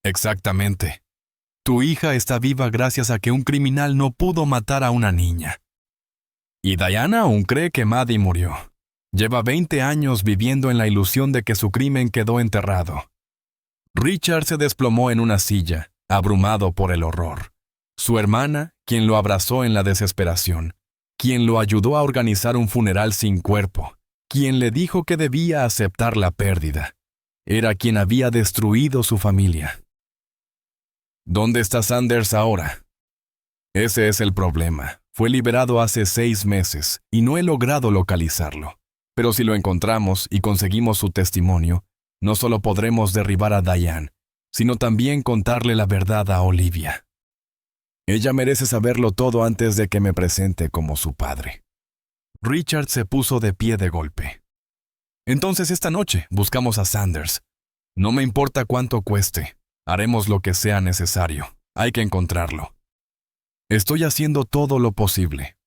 Exactamente. Tu hija está viva gracias a que un criminal no pudo matar a una niña. Y Diana aún cree que Maddie murió. Lleva 20 años viviendo en la ilusión de que su crimen quedó enterrado. Richard se desplomó en una silla, abrumado por el horror. Su hermana, quien lo abrazó en la desesperación, quien lo ayudó a organizar un funeral sin cuerpo, quien le dijo que debía aceptar la pérdida, era quien había destruido su familia. ¿Dónde está Sanders ahora? Ese es el problema. Fue liberado hace 6 meses y no he logrado localizarlo. Pero si lo encontramos y conseguimos su testimonio, no solo podremos derribar a Diane, sino también contarle la verdad a Olivia. Ella merece saberlo todo antes de que me presente como su padre. Richard se puso de pie de golpe. Entonces esta noche buscamos a Sanders. No me importa cuánto cueste. Haremos lo que sea necesario. Hay que encontrarlo. Estoy haciendo todo lo posible.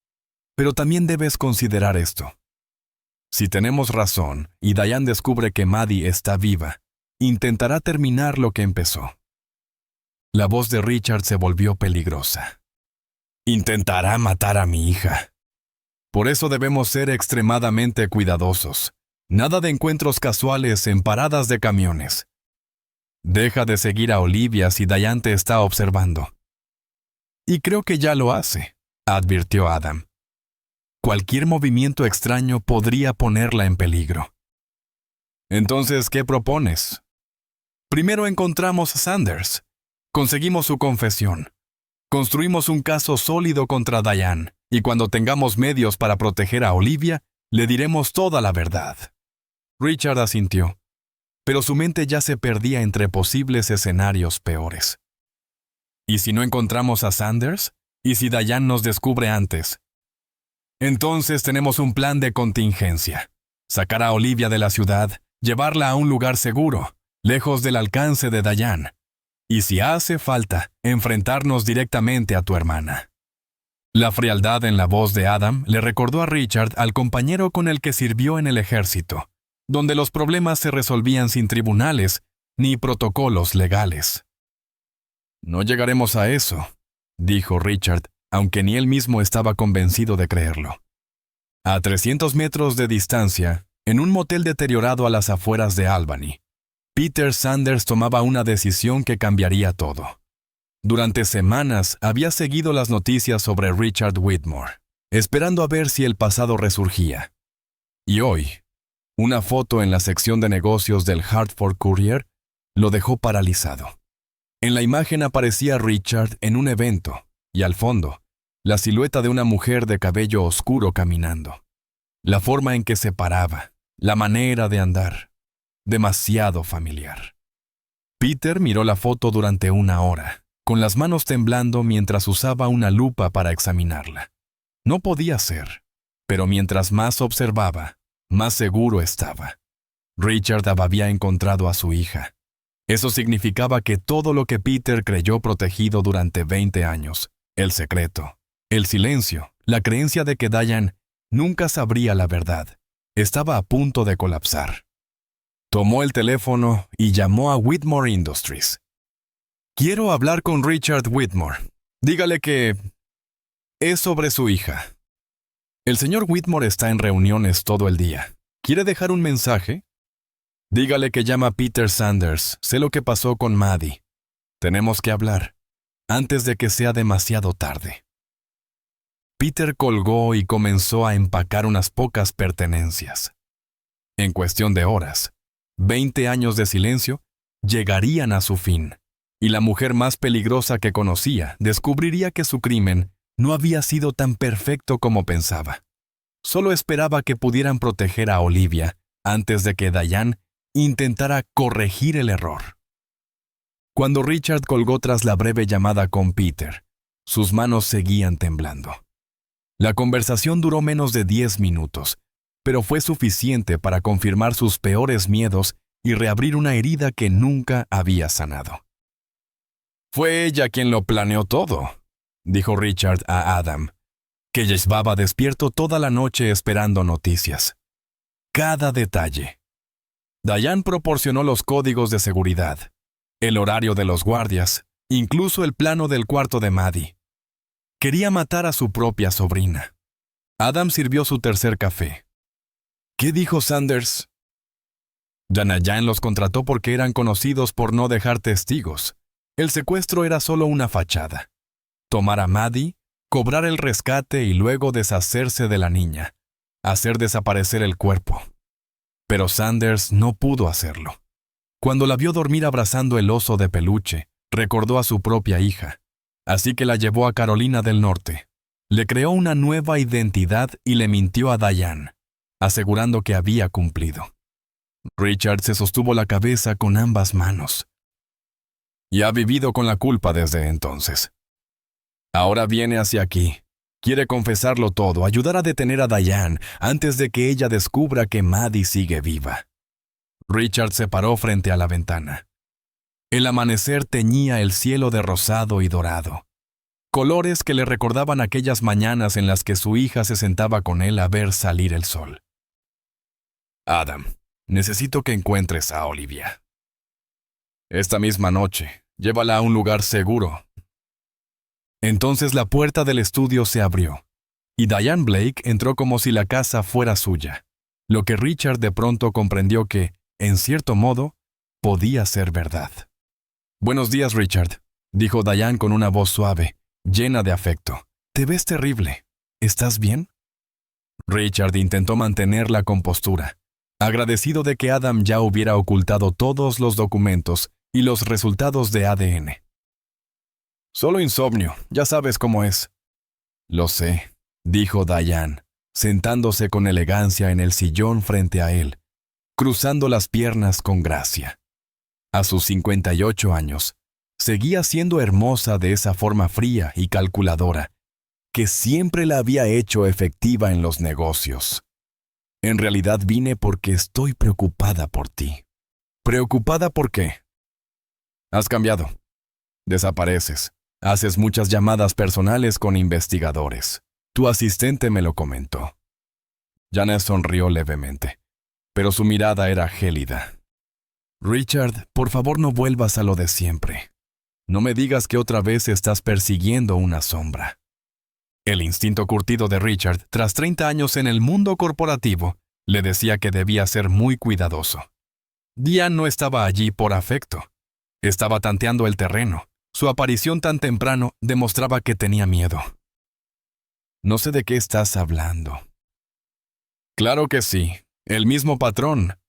Pero también debes considerar esto. Si tenemos razón y Diane descubre que Maddie está viva, intentará terminar lo que empezó. La voz de Richard se volvió peligrosa. Intentará matar a mi hija. Por eso debemos ser extremadamente cuidadosos. Nada de encuentros casuales en paradas de camiones. Deja de seguir a Olivia si Diane te está observando. Y creo que ya lo hace, advirtió Adam. Cualquier movimiento extraño podría ponerla en peligro. Entonces, ¿qué propones? Primero encontramos a Sanders. Conseguimos su confesión. Construimos un caso sólido contra Diane, y cuando tengamos medios para proteger a Olivia, le diremos toda la verdad. Richard asintió, pero su mente ya se perdía entre posibles escenarios peores. ¿Y si no encontramos a Sanders? ¿Y si Diane nos descubre antes? Entonces tenemos un plan de contingencia. Sacar a Olivia de la ciudad, llevarla a un lugar seguro, lejos del alcance de Diane. Y si hace falta, enfrentarnos directamente a tu hermana. La frialdad en la voz de Adam le recordó a Richard al compañero con el que sirvió en el ejército, donde los problemas se resolvían sin tribunales ni protocolos legales. No llegaremos a eso, dijo Richard, aunque ni él mismo estaba convencido de creerlo. A 300 metros de distancia, en un motel deteriorado a las afueras de Albany, Peter Sanders tomaba una decisión que cambiaría todo. Durante semanas había seguido las noticias sobre Richard Whitmore, esperando a ver si el pasado resurgía. Y hoy, una foto en la sección de negocios del Hartford Courier lo dejó paralizado. En la imagen aparecía Richard en un evento, y al fondo, la silueta de una mujer de cabello oscuro caminando. La forma en que se paraba, la manera de andar, demasiado familiar. Peter miró la foto durante una hora, con las manos temblando mientras usaba una lupa para examinarla. No podía ser, pero mientras más observaba, más seguro estaba. Richard había encontrado a su hija. Eso significaba que todo lo que Peter creyó protegido durante 20 años, el secreto, el silencio, la creencia de que Diane nunca sabría la verdad, estaba a punto de colapsar. Tomó el teléfono y llamó a Whitmore Industries. Quiero hablar con Richard Whitmore. Dígale que es sobre su hija. El señor Whitmore está en reuniones todo el día. ¿Quiere dejar un mensaje? Dígale que llama Peter Sanders. Sé lo que pasó con Maddie. Tenemos que hablar, antes de que sea demasiado tarde. Peter colgó y comenzó a empacar unas pocas pertenencias. En cuestión de horas, 20 años de silencio llegarían a su fin, y la mujer más peligrosa que conocía descubriría que su crimen no había sido tan perfecto como pensaba. Solo esperaba que pudieran proteger a Olivia antes de que Diane intentara corregir el error. Cuando Richard colgó tras la breve llamada con Peter, sus manos seguían temblando. La conversación duró menos de 10 minutos, pero fue suficiente para confirmar sus peores miedos y reabrir una herida que nunca había sanado. Fue ella quien lo planeó todo, dijo Richard a Adam, que llevaba despierto toda la noche esperando noticias. Cada detalle. Diane proporcionó los códigos de seguridad, el horario de los guardias, incluso el plano del cuarto de Maddie. Quería matar a su propia sobrina. Adam sirvió su tercer café. ¿Qué dijo Sanders? Diane los contrató porque eran conocidos por no dejar testigos. El secuestro era solo una fachada. Tomar a Maddie, cobrar el rescate y luego deshacerse de la niña. Hacer desaparecer el cuerpo. Pero Sanders no pudo hacerlo. Cuando la vio dormir abrazando el oso de peluche, recordó a su propia hija. Así que la llevó a Carolina del Norte. Le creó una nueva identidad y le mintió a Diane, asegurando que había cumplido. Richard se sostuvo la cabeza con ambas manos. Y ha vivido con la culpa desde entonces. Ahora viene hacia aquí. Quiere confesarlo todo, ayudar a detener a Diane antes de que ella descubra que Maddie sigue viva. Richard se paró frente a la ventana. El amanecer teñía el cielo de rosado y dorado, colores que le recordaban aquellas mañanas en las que su hija se sentaba con él a ver salir el sol. Adam, necesito que encuentres a Olivia. Esta misma noche, llévala a un lugar seguro. Entonces la puerta del estudio se abrió, y Diane Blake entró como si la casa fuera suya, lo que Richard de pronto comprendió que, en cierto modo, podía ser verdad. «Buenos días, Richard», dijo Diane con una voz suave, llena de afecto. «Te ves terrible. ¿Estás bien?» Richard intentó mantener la compostura, agradecido de que Adam ya hubiera ocultado todos los documentos y los resultados de ADN. «Solo insomnio, ya sabes cómo es». «Lo sé», dijo Diane, sentándose con elegancia en el sillón frente a él, cruzando las piernas con gracia. A sus 58 años, seguía siendo hermosa de esa forma fría y calculadora que siempre la había hecho efectiva en los negocios. En realidad vine porque estoy preocupada por ti. ¿Preocupada por qué? Has cambiado. Desapareces. Haces muchas llamadas personales con investigadores. Tu asistente me lo comentó. Janet sonrió levemente, pero su mirada era gélida. Richard, por favor no vuelvas a lo de siempre. No me digas que otra vez estás persiguiendo una sombra. El instinto curtido de Richard, tras 30 años en el mundo corporativo, le decía que debía ser muy cuidadoso. Diane no estaba allí por afecto. Estaba tanteando el terreno. Su aparición tan temprano demostraba que tenía miedo. No sé de qué estás hablando. Claro que sí, el mismo patrón.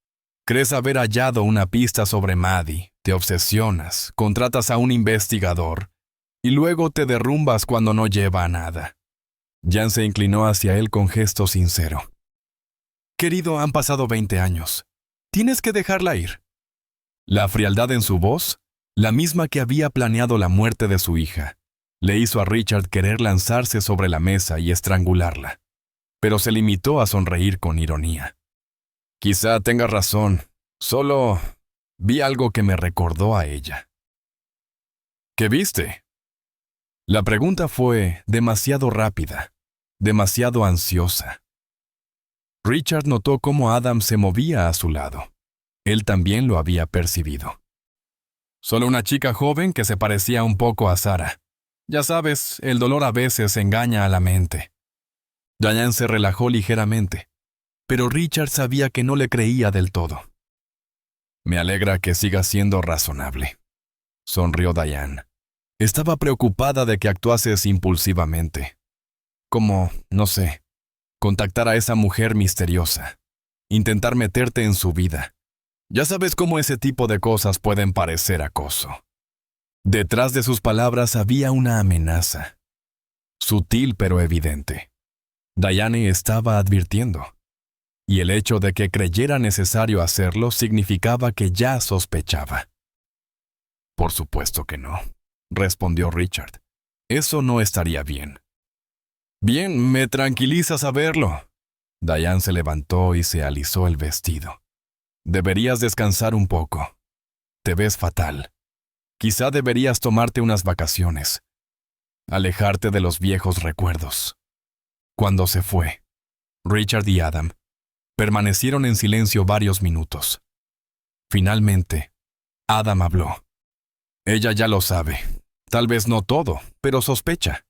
Crees haber hallado una pista sobre Maddie, te obsesionas, contratas a un investigador, y luego te derrumbas cuando no lleva a nada. Jan se inclinó hacia él con gesto sincero. Querido, han pasado 20 años. Tienes que dejarla ir. La frialdad en su voz, la misma que había planeado la muerte de su hija, le hizo a Richard querer lanzarse sobre la mesa y estrangularla, pero se limitó a sonreír con ironía. Quizá tengas razón, solo vi algo que me recordó a ella. ¿Qué viste? La pregunta fue demasiado rápida, demasiado ansiosa. Richard notó cómo Adam se movía a su lado. Él también lo había percibido. Solo una chica joven que se parecía un poco a Sarah. Ya sabes, el dolor a veces engaña a la mente. Diane se relajó ligeramente, pero Richard sabía que no le creía del todo. Me alegra que sigas siendo razonable, sonrió Diane. Estaba preocupada de que actuases impulsivamente. Como, no sé, contactar a esa mujer misteriosa, intentar meterte en su vida. Ya sabes cómo ese tipo de cosas pueden parecer acoso. Detrás de sus palabras había una amenaza, sutil pero evidente. Diane estaba advirtiendo, y el hecho de que creyera necesario hacerlo significaba que ya sospechaba. Por supuesto que no, respondió Richard. Eso no estaría bien. Bien, me tranquiliza saberlo. Diane se levantó y se alisó el vestido. Deberías descansar un poco. Te ves fatal. Quizá deberías tomarte unas vacaciones. Alejarte de los viejos recuerdos. Cuando se fue, Richard y Adam permanecieron en silencio varios minutos. Finalmente, Adam habló. Ella ya lo sabe. Tal vez no todo, pero sospecha.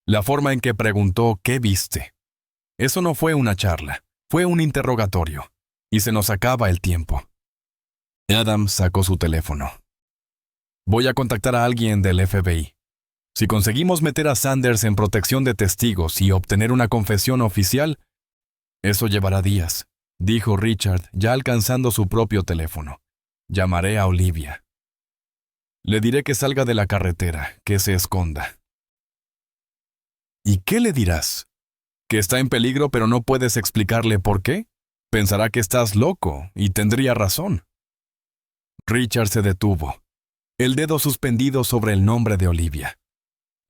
La forma en que preguntó ¿qué viste? Eso no fue una charla, fue un interrogatorio. Y se nos acaba el tiempo. Adam sacó su teléfono. Voy a contactar a alguien del FBI. Si conseguimos meter a Sanders en protección de testigos y obtener una confesión oficial, eso llevará días, dijo Richard, ya alcanzando su propio teléfono. Llamaré a Olivia. Le diré que salga de la carretera, que se esconda. ¿Y qué le dirás? ¿Que está en peligro pero no puedes explicarle por qué? Pensará que estás loco, y tendría razón. Richard se detuvo, el dedo suspendido sobre el nombre de Olivia.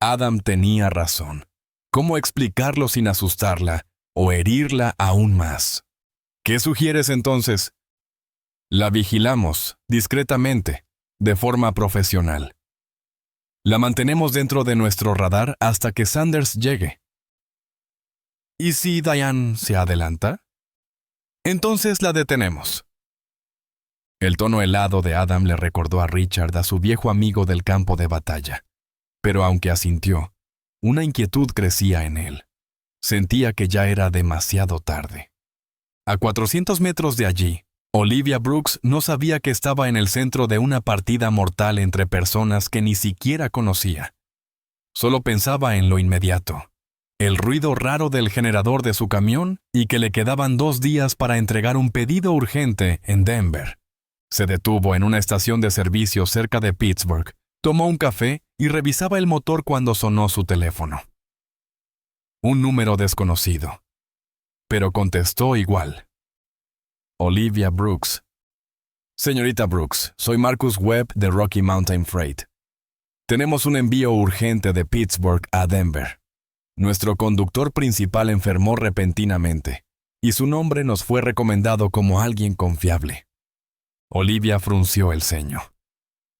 Adam tenía razón. ¿Cómo explicarlo sin asustarla o herirla aún más? ¿Qué sugieres entonces? La vigilamos, discretamente, de forma profesional. La mantenemos dentro de nuestro radar hasta que Sanders llegue. ¿Y si Diane se adelanta? Entonces la detenemos. El tono helado de Adam le recordó a Richard a su viejo amigo del campo de batalla. Pero aunque asintió, una inquietud crecía en él. Sentía que ya era demasiado tarde. A 400 metros de allí, Olivia Brooks no sabía que estaba en el centro de una partida mortal entre personas que ni siquiera conocía. Solo pensaba en lo inmediato. El ruido raro del generador de su camión y que le quedaban 2 días para entregar un pedido urgente en Denver. Se detuvo en una estación de servicio cerca de Pittsburgh, tomó un café y revisaba el motor cuando sonó su teléfono. Un número desconocido. Pero contestó igual. Olivia Brooks. Señorita Brooks, soy Marcus Webb de Rocky Mountain Freight. Tenemos un envío urgente de Pittsburgh a Denver. Nuestro conductor principal enfermó repentinamente, y su nombre nos fue recomendado como alguien confiable. Olivia frunció el ceño.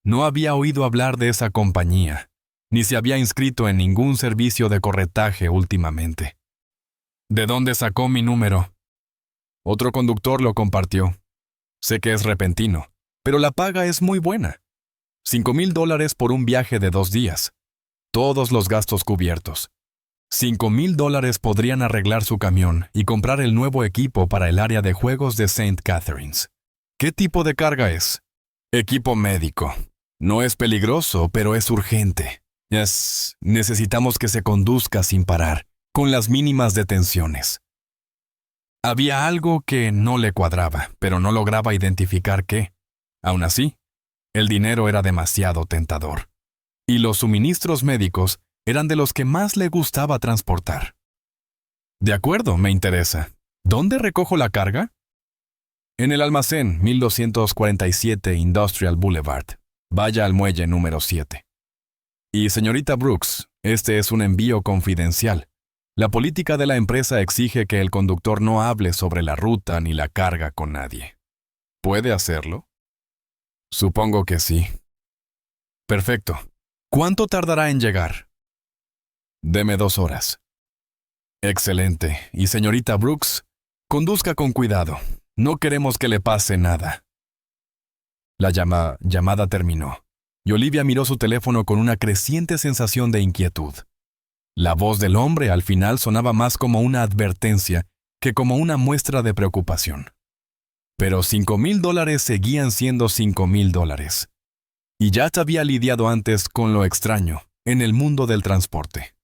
No había oído hablar de esa compañía, ni se había inscrito en ningún servicio de corretaje últimamente. ¿De dónde sacó mi número? Otro conductor lo compartió. Sé que es repentino, pero la paga es muy buena. $5,000 por un viaje de 2 días. Todos los gastos cubiertos. $5,000 podrían arreglar su camión y comprar el nuevo equipo para el área de juegos de St. Catharines. ¿Qué tipo de carga es? Equipo médico. No es peligroso, pero es urgente. Necesitamos que se conduzca sin parar, con las mínimas detenciones. Había algo que no le cuadraba, pero no lograba identificar qué. Aún así, el dinero era demasiado tentador. Y los suministros médicos eran de los que más le gustaba transportar. De acuerdo, me interesa. ¿Dónde recojo la carga? En el almacén 1247 Industrial Boulevard. Vaya al muelle número 7. Y señorita Brooks, este es un envío confidencial. La política de la empresa exige que el conductor no hable sobre la ruta ni la carga con nadie. ¿Puede hacerlo? Supongo que sí. Perfecto. ¿Cuánto tardará en llegar? Deme 2 horas. Excelente. Y señorita Brooks, conduzca con cuidado. No queremos que le pase nada. La llamada terminó, y Olivia miró su teléfono con una creciente sensación de inquietud. La voz del hombre al final sonaba más como una advertencia que como una muestra de preocupación. Pero $5,000 seguían siendo $5,000. Y ya había lidiado antes con lo extraño en el mundo del transporte.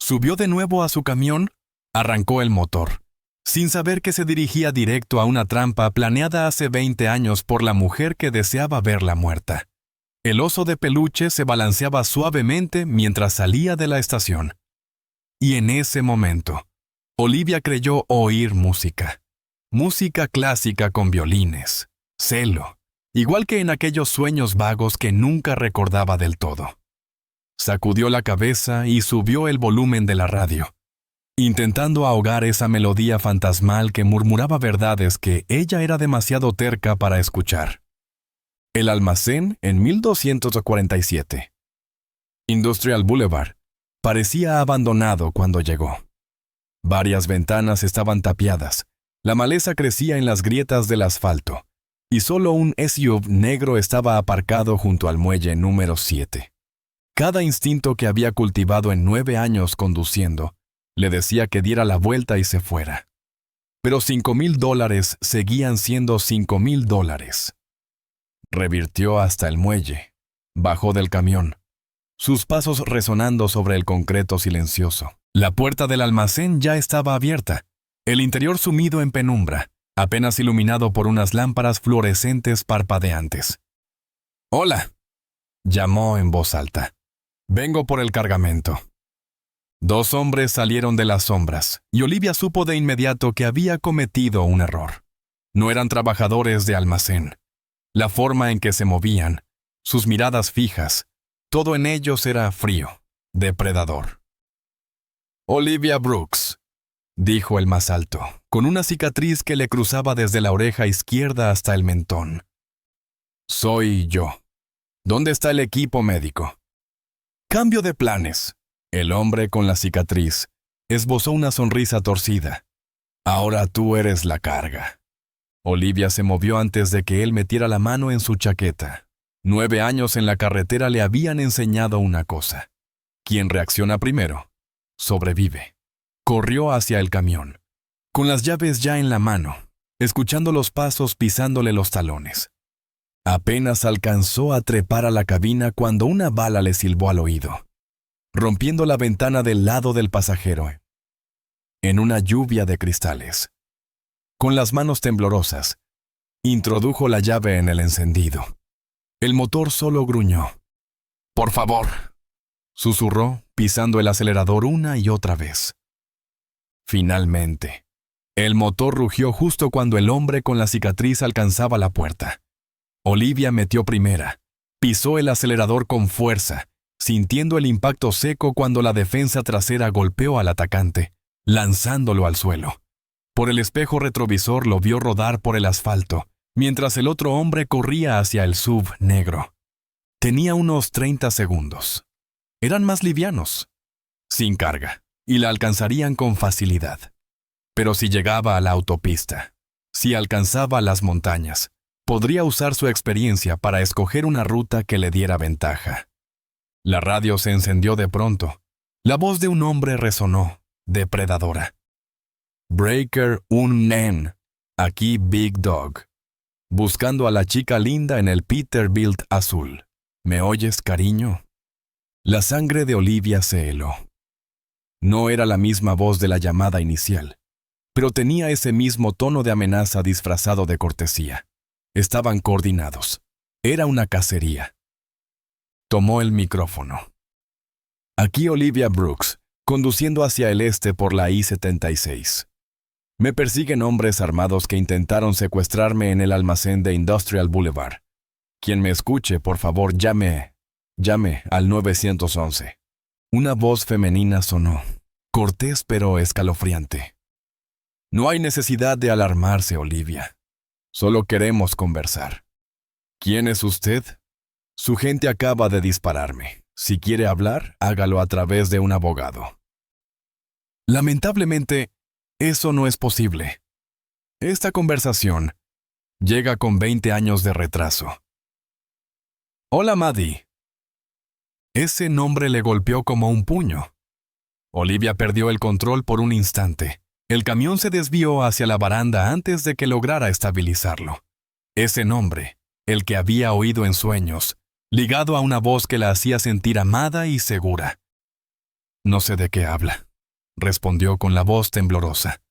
Subió de nuevo a su camión, arrancó el motor, sin saber que se dirigía directo a una trampa planeada hace 20 años por la mujer que deseaba verla muerta. El oso de peluche se balanceaba suavemente mientras salía de la estación. Y en ese momento, Olivia creyó oír música. Música clásica con violines, cello, igual que en aquellos sueños vagos que nunca recordaba del todo. Sacudió la cabeza y subió el volumen de la radio, intentando ahogar esa melodía fantasmal que murmuraba verdades que ella era demasiado terca para escuchar. El almacén en 1247. Industrial Boulevard parecía abandonado cuando llegó. Varias ventanas estaban tapiadas, la maleza crecía en las grietas del asfalto, y solo un SUV negro estaba aparcado junto al muelle número 7. Cada instinto que había cultivado en 9 años conduciendo le decía que diera la vuelta y se fuera. Pero $5,000 seguían siendo $5,000. Revirtió hasta el muelle, bajó del camión, sus pasos resonando sobre el concreto silencioso. La puerta del almacén ya estaba abierta, el interior sumido en penumbra, apenas iluminado por unas lámparas fluorescentes parpadeantes. «Hola», llamó en voz alta. «Vengo por el cargamento». 2 hombres salieron de las sombras, y Olivia supo de inmediato que había cometido un error. No eran trabajadores de almacén. La forma en que se movían, sus miradas fijas, todo en ellos era frío, depredador. «Olivia Brooks», dijo el más alto, con una cicatriz que le cruzaba desde la oreja izquierda hasta el mentón. «Soy yo. ¿Dónde está el equipo médico?» «Cambio de planes». El hombre con la cicatriz esbozó una sonrisa torcida. «Ahora tú eres la carga». Olivia se movió antes de que él metiera la mano en su chaqueta. 9 años en la carretera le habían enseñado una cosa. Quien reacciona primero, sobrevive. Corrió hacia el camión, con las llaves ya en la mano, escuchando los pasos pisándole los talones. Apenas alcanzó a trepar a la cabina cuando una bala le silbó al oído, rompiendo la ventana del lado del pasajero, en una lluvia de cristales. Con las manos temblorosas, introdujo la llave en el encendido. El motor solo gruñó. «Por favor», susurró, pisando el acelerador una y otra vez. Finalmente, el motor rugió justo cuando el hombre con la cicatriz alcanzaba la puerta. Olivia metió primera, Pisó el acelerador con fuerza, sintiendo el impacto seco cuando la defensa trasera golpeó al atacante, lanzándolo al suelo. Por el espejo retrovisor lo vio rodar por el asfalto, mientras el otro hombre corría hacia el SUV negro. Tenía unos 30 segundos. Eran más livianos, sin carga, y la alcanzarían con facilidad. Pero si llegaba a la autopista, si alcanzaba las montañas, podría usar su experiencia para escoger una ruta que le diera ventaja. La radio se encendió de pronto. La voz de un hombre resonó, depredadora. Breaker Unknown, aquí Big Dog. Buscando a la chica linda en el Peterbilt azul. ¿Me oyes, cariño? La sangre de Olivia se heló. No era la misma voz de la llamada inicial, pero tenía ese mismo tono de amenaza disfrazado de cortesía. Estaban coordinados. Era una cacería. Tomó el micrófono. Aquí Olivia Brooks, conduciendo hacia el este por la I-76. Me persiguen hombres armados que intentaron secuestrarme en el almacén de Industrial Boulevard. Quien me escuche, por favor, llame al 911. Una voz femenina sonó, cortés pero escalofriante. No hay necesidad de alarmarse, Olivia. Solo queremos conversar. ¿Quién es usted? Su gente acaba de dispararme. Si quiere hablar, hágalo a través de un abogado. Lamentablemente, eso no es posible. Esta conversación llega con 20 años de retraso. Hola, Maddie. Ese nombre le golpeó como un puño. Olivia perdió el control por un instante. El camión se desvió hacia la baranda antes de que lograra estabilizarlo. Ese nombre, el que había oído en sueños, ligado a una voz que la hacía sentir amada y segura. No sé de qué habla, respondió con la voz temblorosa.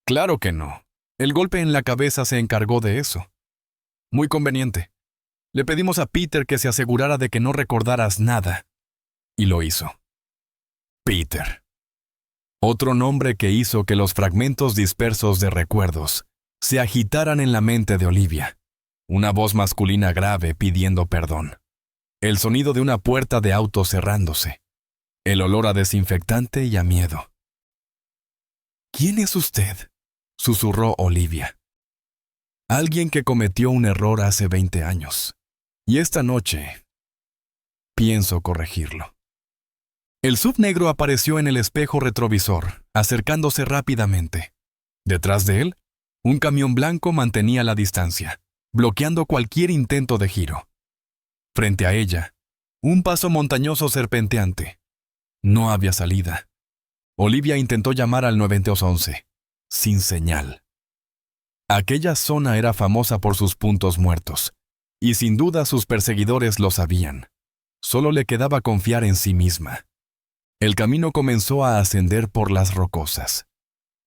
Claro que no. El golpe en la cabeza se encargó de eso. Muy conveniente. Le pedimos a Peter que se asegurara de que no recordaras nada. Y lo hizo. Peter. Otro nombre que hizo que los fragmentos dispersos de recuerdos se agitaran en la mente de Olivia. Una voz masculina grave pidiendo perdón. El sonido de una puerta de auto cerrándose. El olor a desinfectante y a miedo. ¿Quién es usted?, susurró Olivia. Alguien que cometió un error hace 20 años. Y esta noche pienso corregirlo. El SUV negro apareció en el espejo retrovisor, acercándose rápidamente. Detrás de él, un camión blanco mantenía la distancia, bloqueando cualquier intento de giro. Frente a ella, un paso montañoso serpenteante. No había salida. Olivia intentó llamar al 911, sin señal. Aquella zona era famosa por sus puntos muertos, y sin duda sus perseguidores lo sabían. Solo le quedaba confiar en sí misma. El camino comenzó a ascender por las rocosas.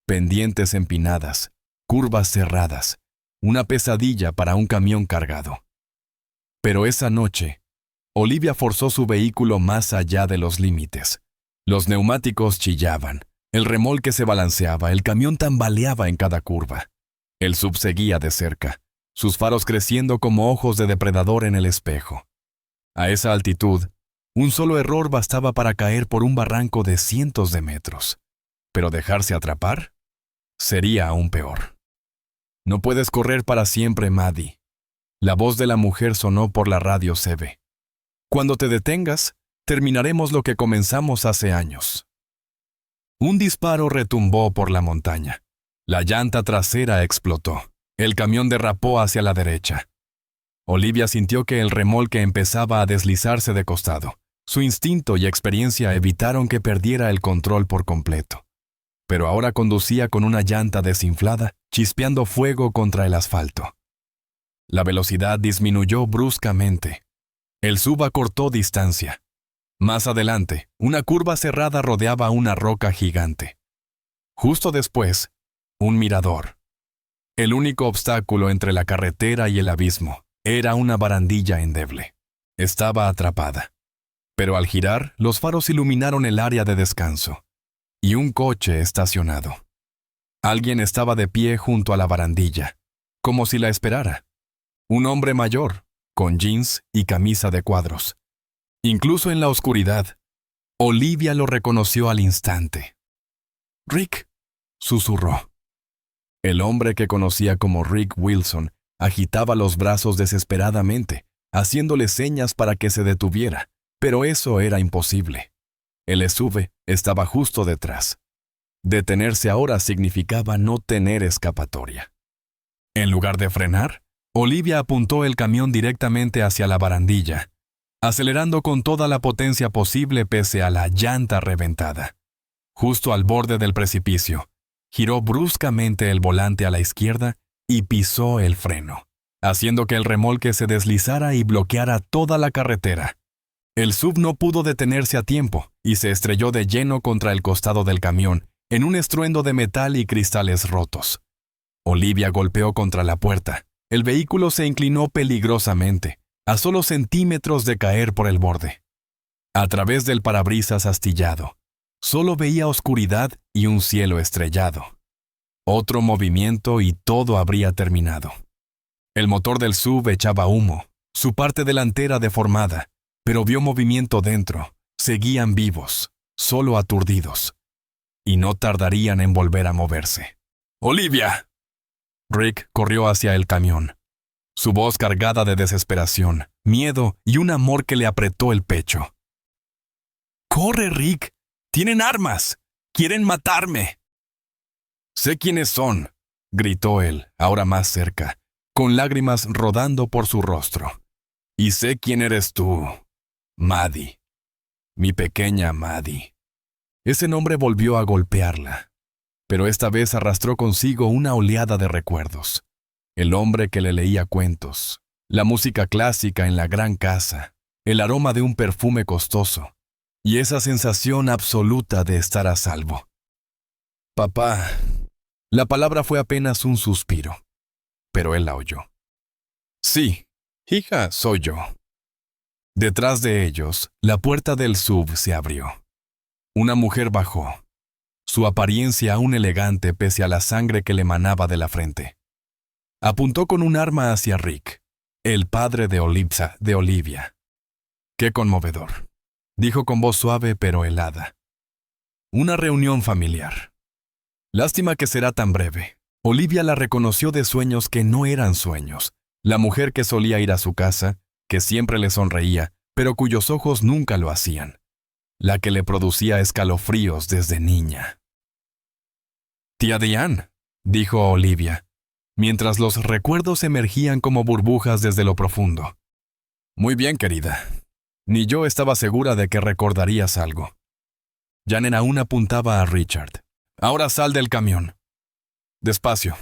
Pendientes empinadas, curvas cerradas, una pesadilla para un camión cargado. Pero esa noche, Olivia forzó su vehículo más allá de los límites. Los neumáticos chillaban, el remolque se balanceaba, el camión tambaleaba en cada curva. El SUV seguía de cerca, sus faros creciendo como ojos de depredador en el espejo. A esa altitud, un solo error bastaba para caer por un barranco de cientos de metros. Pero dejarse atrapar sería aún peor. No puedes correr para siempre, Maddie. La voz de la mujer sonó por la radio CB. Cuando te detengas, terminaremos lo que comenzamos hace años. Un disparo retumbó por la montaña. La llanta trasera explotó. El camión derrapó hacia la derecha. Olivia sintió que el remolque empezaba a deslizarse de costado. Su instinto y experiencia evitaron que perdiera el control por completo. Pero ahora conducía con una llanta desinflada, chispeando fuego contra el asfalto. La velocidad disminuyó bruscamente. El SUV acortó distancia. Más adelante, una curva cerrada rodeaba una roca gigante. Justo después, un mirador. El único obstáculo entre la carretera y el abismo era una barandilla endeble. Estaba atrapada. Pero al girar, los faros iluminaron el área de descanso. Y un coche estacionado. Alguien estaba de pie junto a la barandilla, como si la esperara. Un hombre mayor, con jeans y camisa de cuadros. Incluso en la oscuridad, Olivia lo reconoció al instante. «Rick», susurró. El hombre que conocía como Rick Wilson agitaba los brazos desesperadamente, haciéndole señas para que se detuviera, pero eso era imposible. El SUV estaba justo detrás. Detenerse ahora significaba no tener escapatoria. En lugar de frenar, Olivia apuntó el camión directamente hacia la barandilla, acelerando con toda la potencia posible pese a la llanta reventada. Justo al borde del precipicio, giró bruscamente el volante a la izquierda y pisó el freno, haciendo que el remolque se deslizara y bloqueara toda la carretera. El SUV no pudo detenerse a tiempo y se estrelló de lleno contra el costado del camión, en un estruendo de metal y cristales rotos. Olivia golpeó contra la puerta. El vehículo se inclinó peligrosamente, a solo centímetros de caer por el borde. A través del parabrisas astillado, solo veía oscuridad y un cielo estrellado. Otro movimiento y todo habría terminado. El motor del SUV echaba humo, su parte delantera deformada, pero vio movimiento dentro. Seguían vivos, solo aturdidos. Y no tardarían en volver a moverse. ¡Olivia! Rick corrió hacia el camión, su voz cargada de desesperación, miedo y un amor que le apretó el pecho. ¡Corre, Rick! ¡Tienen armas! ¡Quieren matarme! «Sé quiénes son», gritó él, ahora más cerca, con lágrimas rodando por su rostro. «Y sé quién eres tú, Maddie, mi pequeña Maddie». Ese nombre volvió a golpearla, pero esta vez arrastró consigo una oleada de recuerdos. El hombre que le leía cuentos, la música clásica en la gran casa, el aroma de un perfume costoso, y esa sensación absoluta de estar a salvo. «Papá». La palabra fue apenas un suspiro, pero él la oyó. «Sí, hija, soy yo». Detrás de ellos, la puerta del SUV se abrió. Una mujer bajó, su apariencia aún elegante pese a la sangre que le manaba de la frente. Apuntó con un arma hacia Rick, el padre de Olivia. «Qué conmovedor», dijo con voz suave pero helada. «Una reunión familiar. Lástima que será tan breve». Olivia la reconoció de sueños que no eran sueños, la mujer que solía ir a su casa, que siempre le sonreía, pero cuyos ojos nunca lo hacían, la que le producía escalofríos desde niña. «Tía Diane», dijo Olivia, mientras los recuerdos emergían como burbujas desde lo profundo. «Muy bien, querida. Ni yo estaba segura de que recordarías algo». Janet aún apuntaba a Richard. «Ahora sal del camión. Despacio.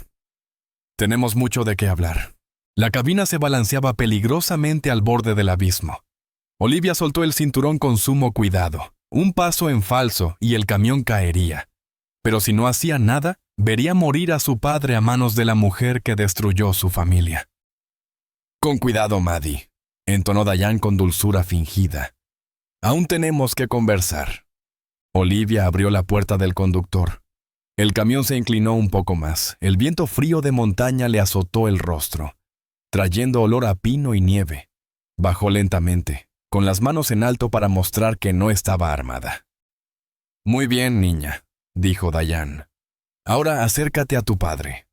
Tenemos mucho de qué hablar». La cabina se balanceaba peligrosamente al borde del abismo. Olivia soltó el cinturón con sumo cuidado. Un paso en falso y el camión caería. Pero si no hacía nada, vería morir a su padre a manos de la mujer que destruyó su familia. «Con cuidado, Maddie», entonó Diane con dulzura fingida. «Aún tenemos que conversar». Olivia abrió la puerta del conductor. El camión se inclinó un poco más. El viento frío de montaña le azotó el rostro, trayendo olor a pino y nieve. Bajó lentamente, con las manos en alto para mostrar que no estaba armada. «Muy bien, niña», dijo Diane. «Ahora acércate a tu padre».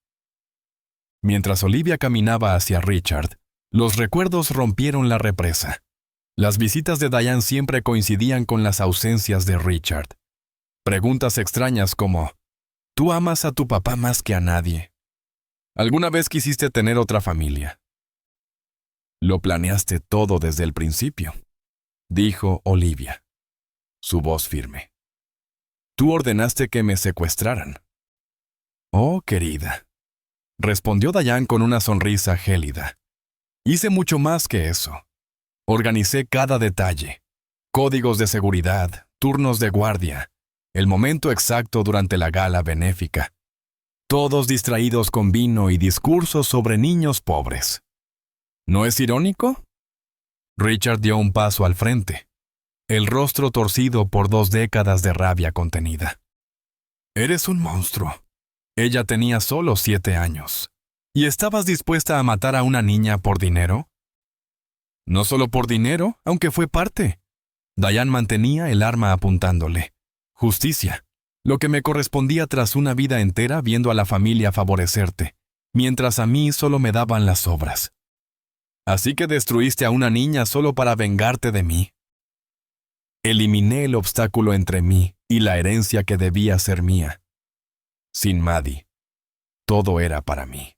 Mientras Olivia caminaba hacia Richard, los recuerdos rompieron la represa. Las visitas de Diane siempre coincidían con las ausencias de Richard. Preguntas extrañas como, «¿Tú amas a tu papá más que a nadie? ¿Alguna vez quisiste tener otra familia?» «Lo planeaste todo desde el principio», dijo Olivia, su voz firme. «Tú ordenaste que me secuestraran». «Oh, querida», respondió Diane con una sonrisa gélida. «Hice mucho más que eso. Organicé cada detalle. Códigos de seguridad, turnos de guardia, el momento exacto durante la gala benéfica. Todos distraídos con vino y discursos sobre niños pobres. ¿No es irónico?» Richard dio un paso al frente, el rostro torcido por 2 décadas de rabia contenida. «Eres un monstruo. Ella tenía solo 7 años. ¿Y estabas dispuesta a matar a una niña por dinero?» No solo por dinero, aunque fue parte. Diane mantenía el arma apuntándole. Justicia, lo que me correspondía tras una vida entera viendo a la familia favorecerte, mientras a mí solo me daban las sobras. Así que destruiste a una niña solo para vengarte de mí. Eliminé el obstáculo entre mí y la herencia que debía ser mía. Sin Maddie, todo era para mí.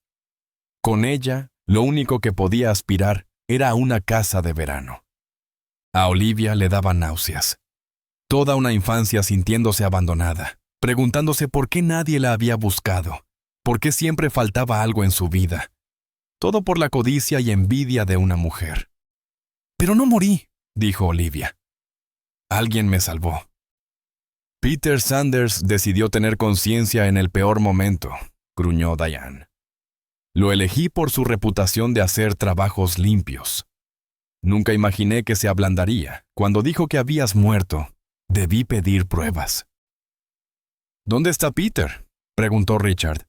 Con ella, lo único que podía aspirar era a una casa de verano. A Olivia le daba náuseas. Toda una infancia sintiéndose abandonada, preguntándose por qué nadie la había buscado, por qué siempre faltaba algo en su vida. Todo por la codicia y envidia de una mujer. «Pero no morí», dijo Olivia. «Alguien me salvó». Peter Sanders decidió tener conciencia en el peor momento, gruñó Diane. Lo elegí por su reputación de hacer trabajos limpios. Nunca imaginé que se ablandaría. Cuando dijo que habías muerto, debí pedir pruebas. ¿Dónde está Peter?, preguntó Richard.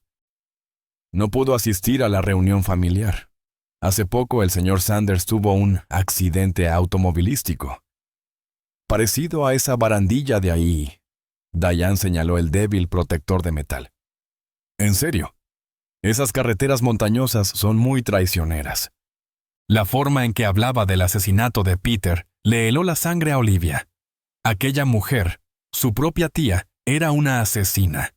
No pudo asistir a la reunión familiar. Hace poco el señor Sanders tuvo un accidente automovilístico. Parecido a esa barandilla de ahí. Diane señaló el débil protector de metal. En serio, esas carreteras montañosas son muy traicioneras. La forma en que hablaba del asesinato de Peter le heló la sangre a Olivia. Aquella mujer, su propia tía, era una asesina.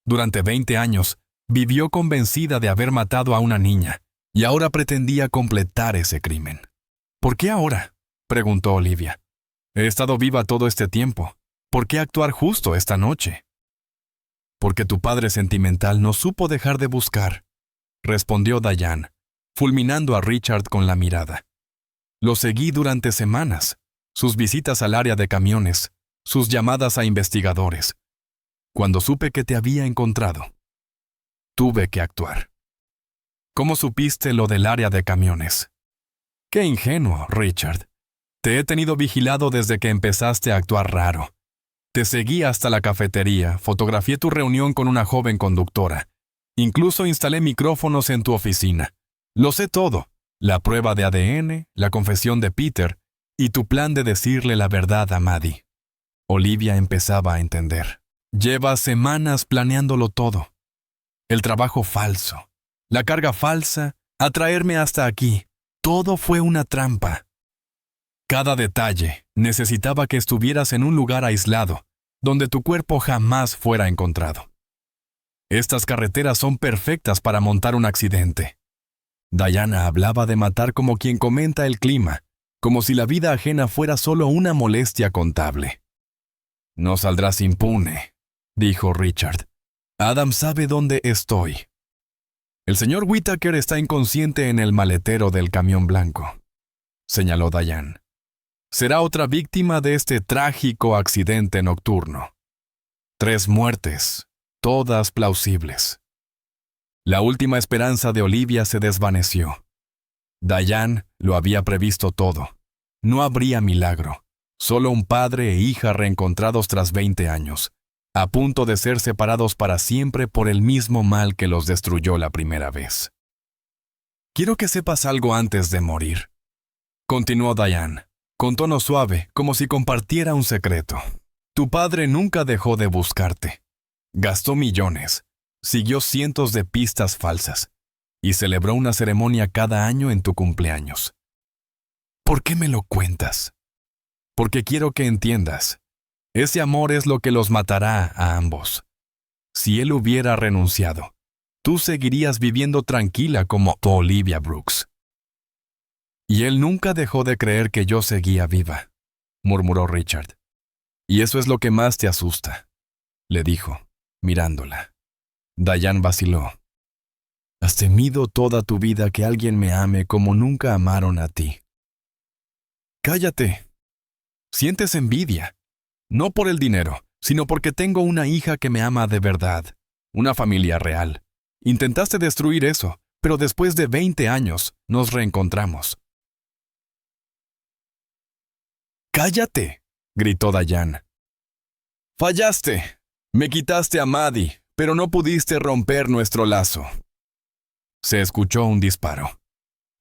Durante 20 años, vivió convencida de haber matado a una niña, y ahora pretendía completar ese crimen. ¿Por qué ahora?, preguntó Olivia. He estado viva todo este tiempo. ¿Por qué actuar justo esta noche? Porque tu padre sentimental no supo dejar de buscar, respondió Diane, fulminando a Richard con la mirada. Lo seguí durante semanas, sus visitas al área de camiones, sus llamadas a investigadores. Cuando supe que te había encontrado, tuve que actuar. ¿Cómo supiste lo del área de camiones? Qué ingenuo, Richard. Te he tenido vigilado desde que empezaste a actuar raro. Te seguí hasta la cafetería, fotografié tu reunión con una joven conductora. Incluso instalé micrófonos en tu oficina. Lo sé todo. La prueba de ADN, la confesión de Peter y tu plan de decirle la verdad a Maddie. Olivia empezaba a entender. Lleva semanas planeándolo todo. El trabajo falso, la carga falsa, atraerme hasta aquí. Todo fue una trampa. Cada detalle necesitaba que estuvieras en un lugar aislado, donde tu cuerpo jamás fuera encontrado. Estas carreteras son perfectas para montar un accidente. Diana hablaba de matar como quien comenta el clima, como si la vida ajena fuera solo una molestia contable. No saldrás impune, dijo Richard. Adam sabe dónde estoy. El señor Whittaker está inconsciente en el maletero del camión blanco, señaló Diane. Será otra víctima de este trágico accidente nocturno. 3 muertes, todas plausibles. La última esperanza de Olivia se desvaneció. Diane lo había previsto todo. No habría milagro. Solo un padre e hija reencontrados tras 20 años, a punto de ser separados para siempre por el mismo mal que los destruyó la primera vez. Quiero que sepas algo antes de morir, continuó Diane, con tono suave, como si compartiera un secreto. Tu padre nunca dejó de buscarte. Gastó millones, siguió cientos de pistas falsas y celebró una ceremonia cada año en tu cumpleaños. ¿Por qué me lo cuentas? Porque quiero que entiendas. Ese amor es lo que los matará a ambos. Si él hubiera renunciado, tú seguirías viviendo tranquila como Olivia Brooks. Y él nunca dejó de creer que yo seguía viva, murmuró Richard. Y eso es lo que más te asusta, le dijo, mirándola. Diane vaciló. Has temido toda tu vida que alguien me ame como nunca amaron a ti. Cállate. Sientes envidia. No por el dinero, sino porque tengo una hija que me ama de verdad, una familia real. Intentaste destruir eso, pero después de 20 años nos reencontramos. ¡Cállate!, gritó Diane. Fallaste. Me quitaste a Maddie, pero no pudiste romper nuestro lazo. Se escuchó un disparo.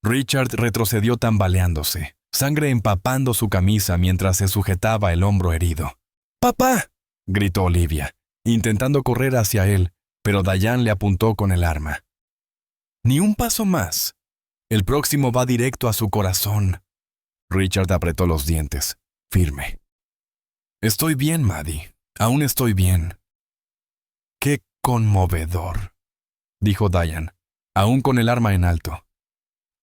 Richard retrocedió tambaleándose, sangre empapando su camisa mientras se sujetaba el hombro herido. ¡Papá!, gritó Olivia, intentando correr hacia él, pero Diane le apuntó con el arma. Ni un paso más. El próximo va directo a su corazón. Richard apretó los dientes, firme. Estoy bien, Maddie. Aún estoy bien. ¡Qué conmovedor!, dijo Diane, aún con el arma en alto.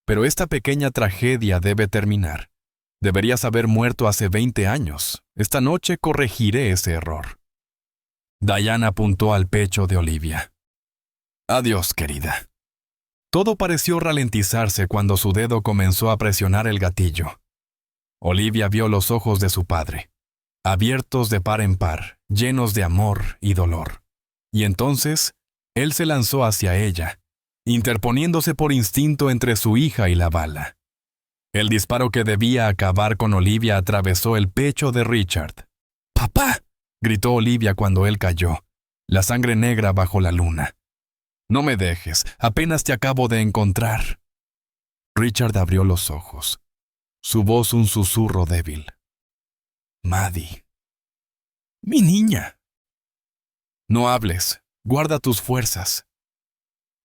Pero esta pequeña tragedia debe terminar. Deberías haber muerto hace 20 años. Esta noche corregiré ese error. Diane apuntó al pecho de Olivia. Adiós, querida. Todo pareció ralentizarse cuando su dedo comenzó a presionar el gatillo. Olivia vio los ojos de su padre, abiertos de par en par, llenos de amor y dolor. Y entonces, él se lanzó hacia ella, interponiéndose por instinto entre su hija y la bala. El disparo que debía acabar con Olivia atravesó el pecho de Richard. ¡Papá!, gritó Olivia cuando él cayó, la sangre negra bajo la luna. No me dejes, apenas te acabo de encontrar. Richard abrió los ojos, su voz un susurro débil. Maddie. Mi niña. No hables, guarda tus fuerzas.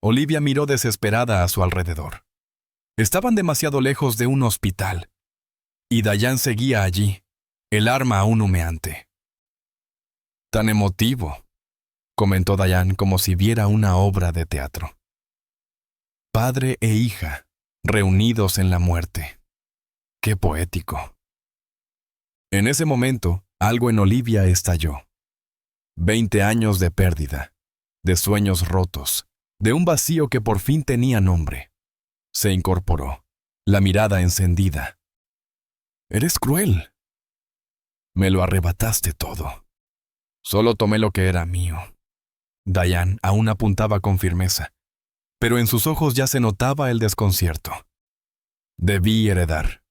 Olivia miró desesperada a su alrededor. Estaban demasiado lejos de un hospital, y Diane seguía allí, el arma aún humeante. Tan emotivo, comentó Diane como si viera una obra de teatro. Padre e hija, reunidos en la muerte. ¡Qué poético! En ese momento, algo en Olivia estalló. 20 años de pérdida, de sueños rotos, de un vacío que por fin tenía nombre. Se incorporó, la mirada encendida. Eres cruel. Me lo arrebataste todo. Solo tomé lo que era mío. Diane aún apuntaba con firmeza, pero en sus ojos ya se notaba el desconcierto. Debí heredar.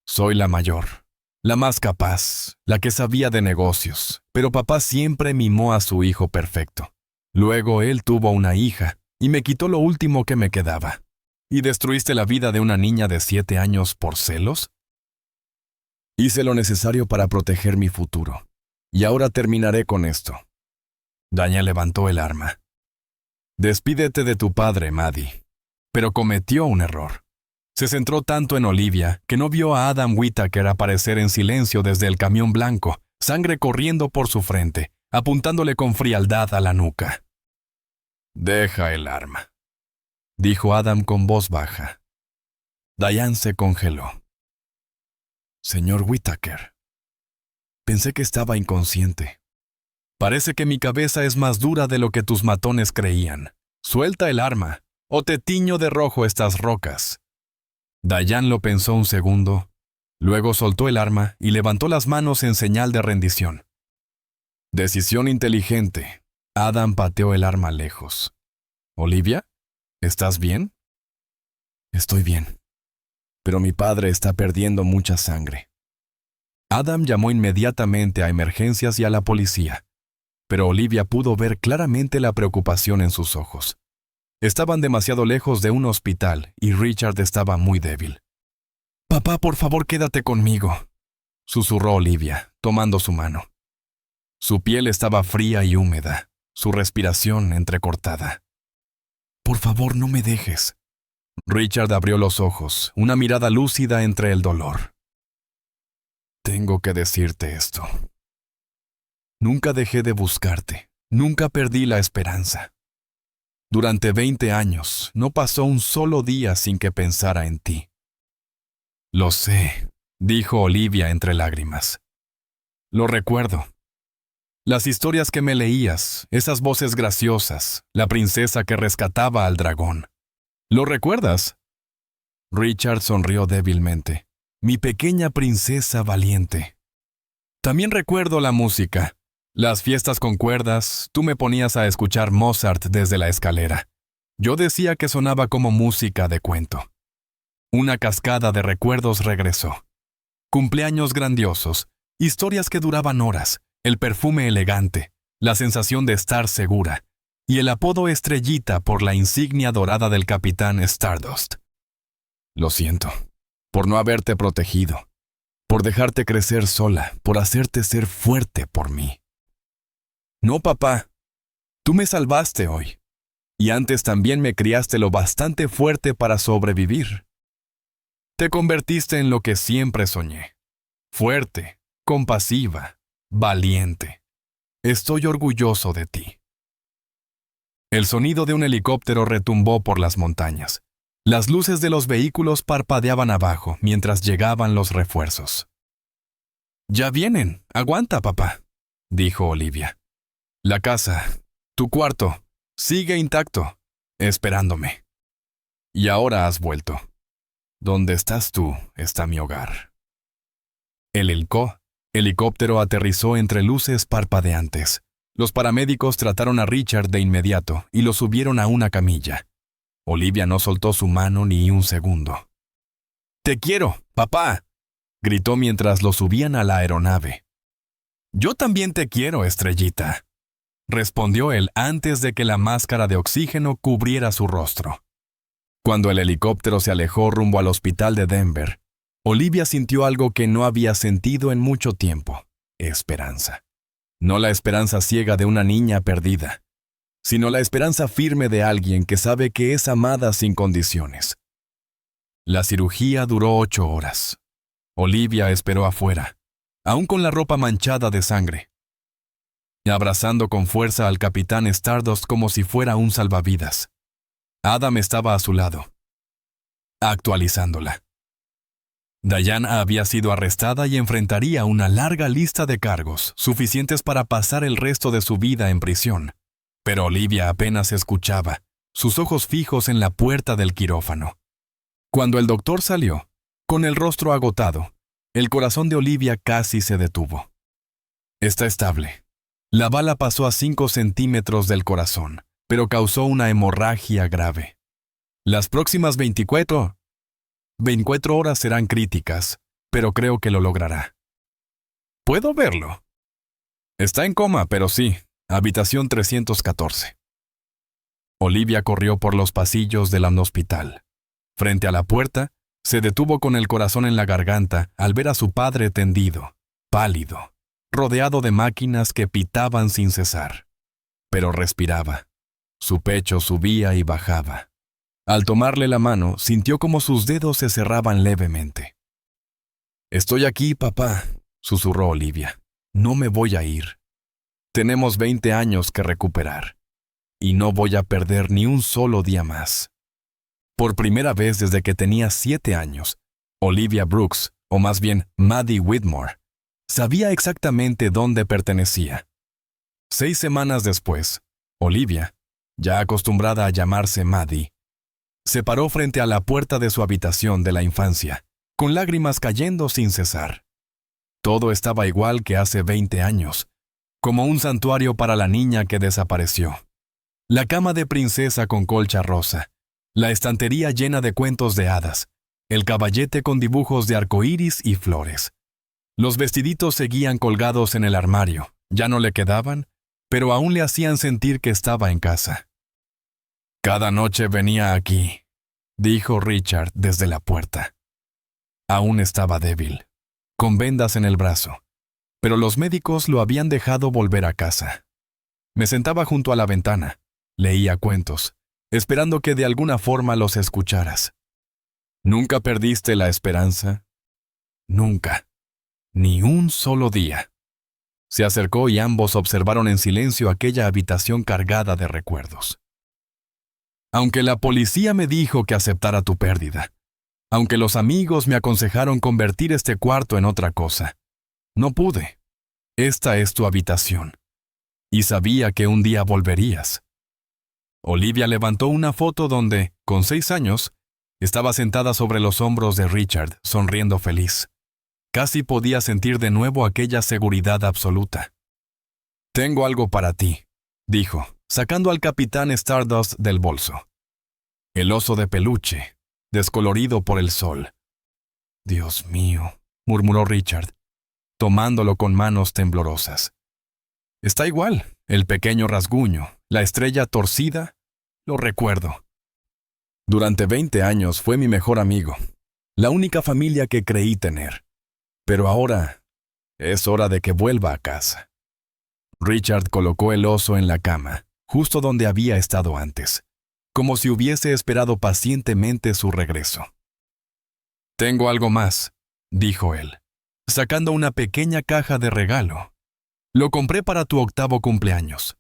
Soy la mayor, la más capaz, la que sabía de negocios, pero papá siempre mimó a su hijo perfecto. Luego él tuvo una hija y me quitó lo último que me quedaba. ¿Y destruiste la vida de una niña de 7 años por celos? Hice lo necesario para proteger mi futuro, y ahora terminaré con esto. Diane levantó el arma. Despídete de tu padre, Maddie. Pero cometió un error. Se centró tanto en Olivia que no vio a Adam Whittaker aparecer en silencio desde el camión blanco, sangre corriendo por su frente, apuntándole con frialdad a la nuca. Deja el arma, dijo Adam con voz baja. Diane se congeló. Señor Whittaker, pensé que estaba inconsciente. Parece que mi cabeza es más dura de lo que tus matones creían. Suelta el arma, o te tiño de rojo estas rocas. Diane lo pensó un segundo, luego soltó el arma y levantó las manos en señal de rendición. Decisión inteligente. Adam pateó el arma lejos. ¿Olivia? ¿Estás bien? Estoy bien, pero mi padre está perdiendo mucha sangre. Adam llamó inmediatamente a emergencias y a la policía, pero Olivia pudo ver claramente la preocupación en sus ojos. Estaban demasiado lejos de un hospital y Richard estaba muy débil. «Papá, por favor, quédate conmigo», susurró Olivia, tomando su mano. Su piel estaba fría y húmeda, su respiración entrecortada. «Por favor, no me dejes». Richard abrió los ojos, una mirada lúcida entre el dolor. «Tengo que decirte esto. Nunca dejé de buscarte, nunca perdí la esperanza. Durante 20 años no pasó un solo día sin que pensara en ti». «Lo sé», dijo Olivia entre lágrimas. «Lo recuerdo. Las historias que me leías, esas voces graciosas, la princesa que rescataba al dragón. ¿Lo recuerdas?» Richard sonrió débilmente. «Mi pequeña princesa valiente. También recuerdo la música. Las fiestas con cuerdas, tú me ponías a escuchar Mozart desde la escalera. Yo decía que sonaba como música de cuento». Una cascada de recuerdos regresó. Cumpleaños grandiosos, historias que duraban horas, el perfume elegante, la sensación de estar segura, y el apodo Estrellita por la insignia dorada del capitán Stardust. Lo siento, por no haberte protegido, por dejarte crecer sola, por hacerte ser fuerte por mí. No, papá, tú me salvaste hoy, y antes también me criaste lo bastante fuerte para sobrevivir. Te convertiste en lo que siempre soñé, fuerte, compasiva, valiente. Estoy orgulloso de ti. El sonido de un helicóptero retumbó por las montañas. Las luces de los vehículos parpadeaban abajo mientras llegaban los refuerzos. «Ya vienen, aguanta, papá», dijo Olivia. «La casa, tu cuarto, sigue intacto, esperándome. Y ahora has vuelto. Donde estás tú está mi hogar». El helicóptero aterrizó entre luces parpadeantes. Los paramédicos trataron a Richard de inmediato y lo subieron a una camilla. Olivia no soltó su mano ni un segundo. «Te quiero, papá», gritó mientras lo subían a la aeronave. «Yo también te quiero, estrellita», respondió él antes de que la máscara de oxígeno cubriera su rostro. Cuando el helicóptero se alejó rumbo al hospital de Denver, Olivia sintió algo que no había sentido en mucho tiempo: esperanza. No la esperanza ciega de una niña perdida, sino la esperanza firme de alguien que sabe que es amada sin condiciones. La cirugía duró 8 horas. Olivia esperó afuera, aún con la ropa manchada de sangre, abrazando con fuerza al capitán Stardust como si fuera un salvavidas. Adam estaba a su lado, actualizándola. Diane había sido arrestada y enfrentaría una larga lista de cargos, suficientes para pasar el resto de su vida en prisión. Pero Olivia apenas escuchaba, sus ojos fijos en la puerta del quirófano. Cuando el doctor salió, con el rostro agotado, el corazón de Olivia casi se detuvo. «Está estable». La bala pasó a 5 centímetros del corazón, pero causó una hemorragia grave. Las próximas 24 horas serán críticas, pero creo que lo logrará. «¿Puedo verlo?» «Está en coma, pero sí. Habitación 314». Olivia corrió por los pasillos del hospital. Frente a la puerta, se detuvo con el corazón en la garganta al ver a su padre tendido, pálido, rodeado de máquinas que pitaban sin cesar. Pero respiraba. Su pecho subía y bajaba. Al tomarle la mano, sintió como sus dedos se cerraban levemente. «Estoy aquí, papá», susurró Olivia. «No me voy a ir. Tenemos 20 años que recuperar. Y no voy a perder ni un solo día más». Por primera vez desde que tenía 7 años, Olivia Brooks, o más bien Maddie Whitmore, sabía exactamente dónde pertenecía. 6 semanas después, Olivia, ya acostumbrada a llamarse Maddie, se paró frente a la puerta de su habitación de la infancia, con lágrimas cayendo sin cesar. Todo estaba igual que hace 20 años, como un santuario para la niña que desapareció. La cama de princesa con colcha rosa, la estantería llena de cuentos de hadas, el caballete con dibujos de arcoíris y flores. Los vestiditos seguían colgados en el armario, ya no le quedaban, pero aún le hacían sentir que estaba en casa. «Cada noche venía aquí», dijo Richard desde la puerta. Aún estaba débil, con vendas en el brazo, pero los médicos lo habían dejado volver a casa. Me sentaba junto a la ventana, leía cuentos, esperando que de alguna forma los escucharas. ¿Nunca perdiste la esperanza? Nunca. Ni un solo día. Se acercó y ambos observaron en silencio aquella habitación cargada de recuerdos. Aunque la policía me dijo que aceptara tu pérdida, aunque los amigos me aconsejaron convertir este cuarto en otra cosa, no pude. Esta es tu habitación. Y sabía que un día volverías. Olivia levantó una foto donde, con 6 años, estaba sentada sobre los hombros de Richard, sonriendo feliz. Casi podía sentir de nuevo aquella seguridad absoluta. «Tengo algo para ti», dijo, sacando al capitán Stardust del bolso. El oso de peluche, descolorido por el sol. «Dios mío», murmuró Richard, tomándolo con manos temblorosas. «Está igual, el pequeño rasguño, la estrella torcida, lo recuerdo». Durante 20 años fue mi mejor amigo, la única familia que creí tener. Pero ahora es hora de que vuelva a casa. Richard colocó el oso en la cama, justo donde había estado antes, como si hubiese esperado pacientemente su regreso. «Tengo algo más», dijo él, sacando una pequeña caja de regalo. «Lo compré para tu 8º cumpleaños.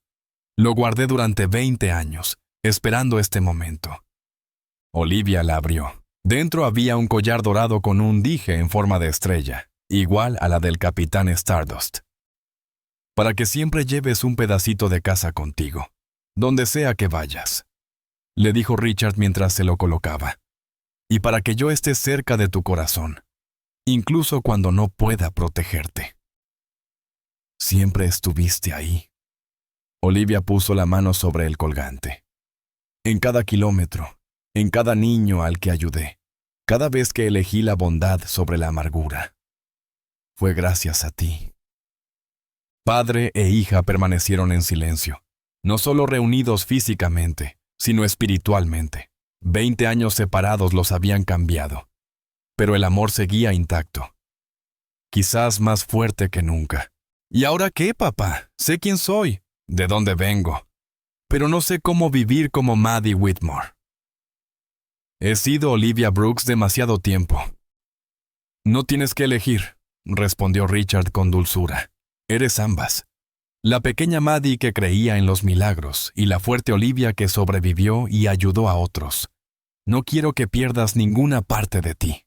Lo guardé durante 20 años, esperando este momento». Olivia la abrió. Dentro había un collar dorado con un dije en forma de estrella, igual a la del Capitán Stardust. «Para que siempre lleves un pedacito de casa contigo, donde sea que vayas», le dijo Richard mientras se lo colocaba. «Y para que yo esté cerca de tu corazón, incluso cuando no pueda protegerte». «Siempre estuviste ahí». Olivia puso la mano sobre el colgante. «En cada kilómetro, en cada niño al que ayudé, cada vez que elegí la bondad sobre la amargura. Fue gracias a ti». Padre e hija permanecieron en silencio, no solo reunidos físicamente, sino espiritualmente. 20 años separados los habían cambiado, pero el amor seguía intacto. Quizás más fuerte que nunca. «¿Y ahora qué, papá? Sé quién soy, de dónde vengo, pero no sé cómo vivir como Maddie Whitmore. He sido Olivia Brooks demasiado tiempo». «No tienes que elegir», respondió Richard con dulzura. «Eres ambas. La pequeña Maddie que creía en los milagros y la fuerte Olivia que sobrevivió y ayudó a otros. No quiero que pierdas ninguna parte de ti».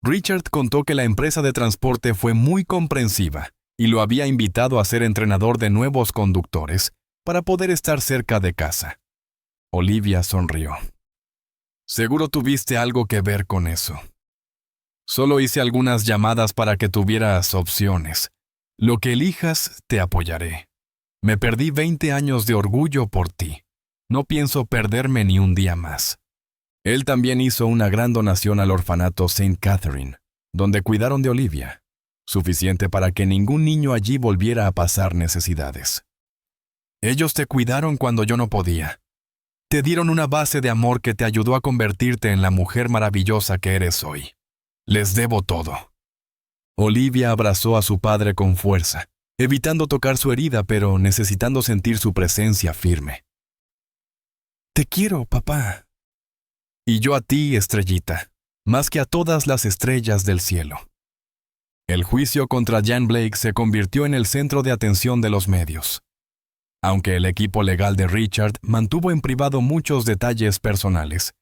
Richard contó que la empresa de transporte fue muy comprensiva y lo había invitado a ser entrenador de nuevos conductores para poder estar cerca de casa. Olivia sonrió. «Seguro tuviste algo que ver con eso. Solo hice algunas llamadas para que tuvieras opciones. Lo que elijas, te apoyaré. Me perdí 20 años de orgullo por ti. No pienso perderme ni un día más». Él también hizo una gran donación al orfanato St. Catherine, donde cuidaron de Olivia, suficiente para que ningún niño allí volviera a pasar necesidades. «Ellos te cuidaron cuando yo no podía. Te dieron una base de amor que te ayudó a convertirte en la mujer maravillosa que eres hoy. Les debo todo». Olivia abrazó a su padre con fuerza, evitando tocar su herida, pero necesitando sentir su presencia firme. «Te quiero, papá». «Y yo a ti, estrellita, más que a todas las estrellas del cielo». El juicio contra Jan Blake se convirtió en el centro de atención de los medios. Aunque el equipo legal de Richard mantuvo en privado muchos detalles personales,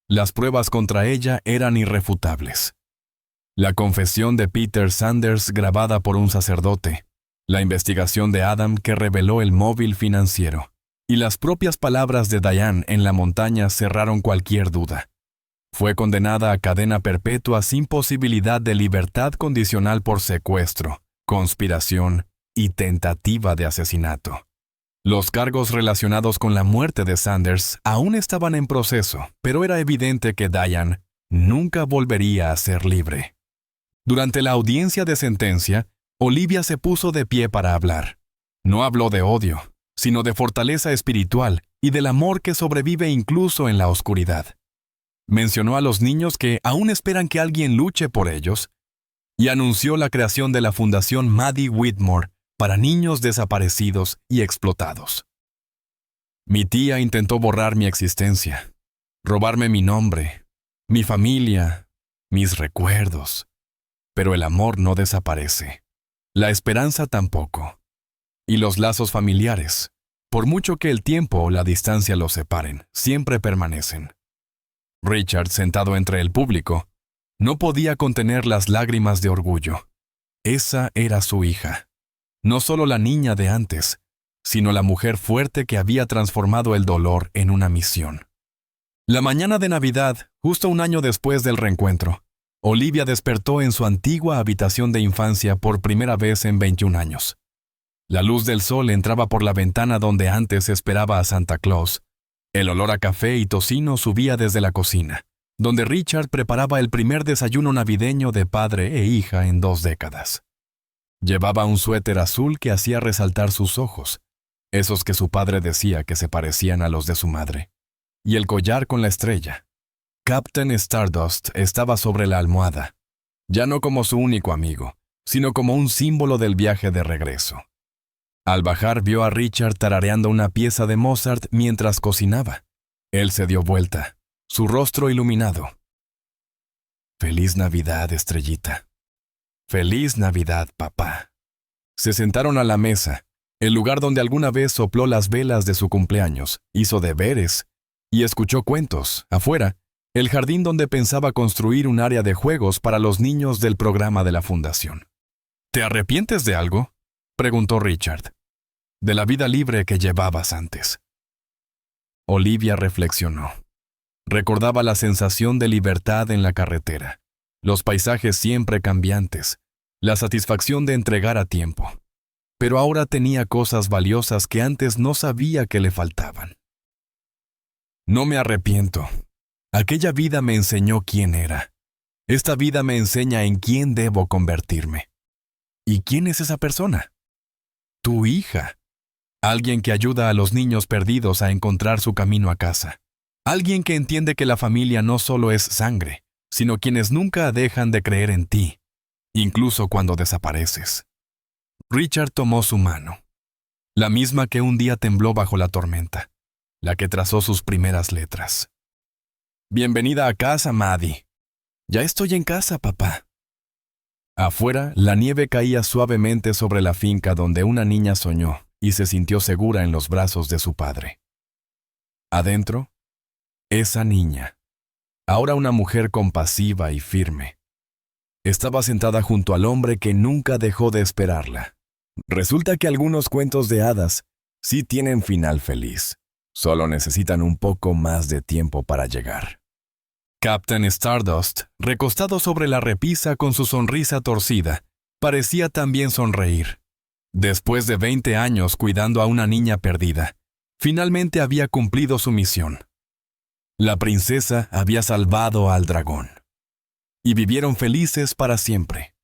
las pruebas contra ella eran irrefutables. La confesión de Peter Sanders grabada por un sacerdote, la investigación de Adam que reveló el móvil financiero, y las propias palabras de Diane en la montaña cerraron cualquier duda. Fue condenada a cadena perpetua sin posibilidad de libertad condicional por secuestro, conspiración y tentativa de asesinato. Los cargos relacionados con la muerte de Sanders aún estaban en proceso, pero era evidente que Diane nunca volvería a ser libre. Durante la audiencia de sentencia, Olivia se puso de pie para hablar. No habló de odio, sino de fortaleza espiritual y del amor que sobrevive incluso en la oscuridad. Mencionó a los niños que aún esperan que alguien luche por ellos y anunció la creación de la Fundación Maddie Whitmore para niños desaparecidos y explotados. «Mi tía intentó borrar mi existencia, robarme mi nombre, mi familia, mis recuerdos, pero el amor no desaparece, la esperanza tampoco, y los lazos familiares, por mucho que el tiempo o la distancia los separen, siempre permanecen». Richard, sentado entre el público, no podía contener las lágrimas de orgullo. Esa era su hija. No solo la niña de antes, sino la mujer fuerte que había transformado el dolor en una misión. La mañana de Navidad, justo un año después del reencuentro, Olivia despertó en su antigua habitación de infancia por primera vez en 21 años. La luz del sol entraba por la ventana donde antes esperaba a Santa Claus. El olor a café y tocino subía desde la cocina, donde Richard preparaba el primer desayuno navideño de padre e hija en 2 décadas. Llevaba un suéter azul que hacía resaltar sus ojos, esos que su padre decía que se parecían a los de su madre, y el collar con la estrella. Captain Stardust estaba sobre la almohada, ya no como su único amigo, sino como un símbolo del viaje de regreso. Al bajar vio a Richard tarareando una pieza de Mozart mientras cocinaba. Él se dio vuelta, su rostro iluminado. «Feliz Navidad, estrellita. Feliz Navidad, papá». Se sentaron a la mesa, el lugar donde alguna vez sopló las velas de su cumpleaños, hizo deberes y escuchó cuentos. Afuera, el jardín donde pensaba construir un área de juegos para los niños del programa de la fundación. «¿Te arrepientes de algo?», preguntó Richard. «De la vida libre que llevabas antes». Olivia reflexionó. Recordaba la sensación de libertad en la carretera, los paisajes siempre cambiantes, la satisfacción de entregar a tiempo. Pero ahora tenía cosas valiosas que antes no sabía que le faltaban. «No me arrepiento. Aquella vida me enseñó quién era. Esta vida me enseña en quién debo convertirme». «¿Y quién es esa persona?». «Tu hija. Alguien que ayuda a los niños perdidos a encontrar su camino a casa. Alguien que entiende que la familia no solo es sangre, sino quienes nunca dejan de creer en ti, incluso cuando desapareces». Richard tomó su mano, la misma que un día tembló bajo la tormenta, la que trazó sus primeras letras. «Bienvenida a casa, Maddie». «Ya estoy en casa, papá». Afuera, la nieve caía suavemente sobre la finca donde una niña soñó y se sintió segura en los brazos de su padre. Adentro, esa niña, ahora una mujer compasiva y firme, estaba sentada junto al hombre que nunca dejó de esperarla. Resulta que algunos cuentos de hadas sí tienen final feliz, solo necesitan un poco más de tiempo para llegar. Captain Stardust, recostado sobre la repisa con su sonrisa torcida, parecía también sonreír. Después de 20 años cuidando a una niña perdida, finalmente había cumplido su misión. La princesa había salvado al dragón. Y vivieron felices para siempre.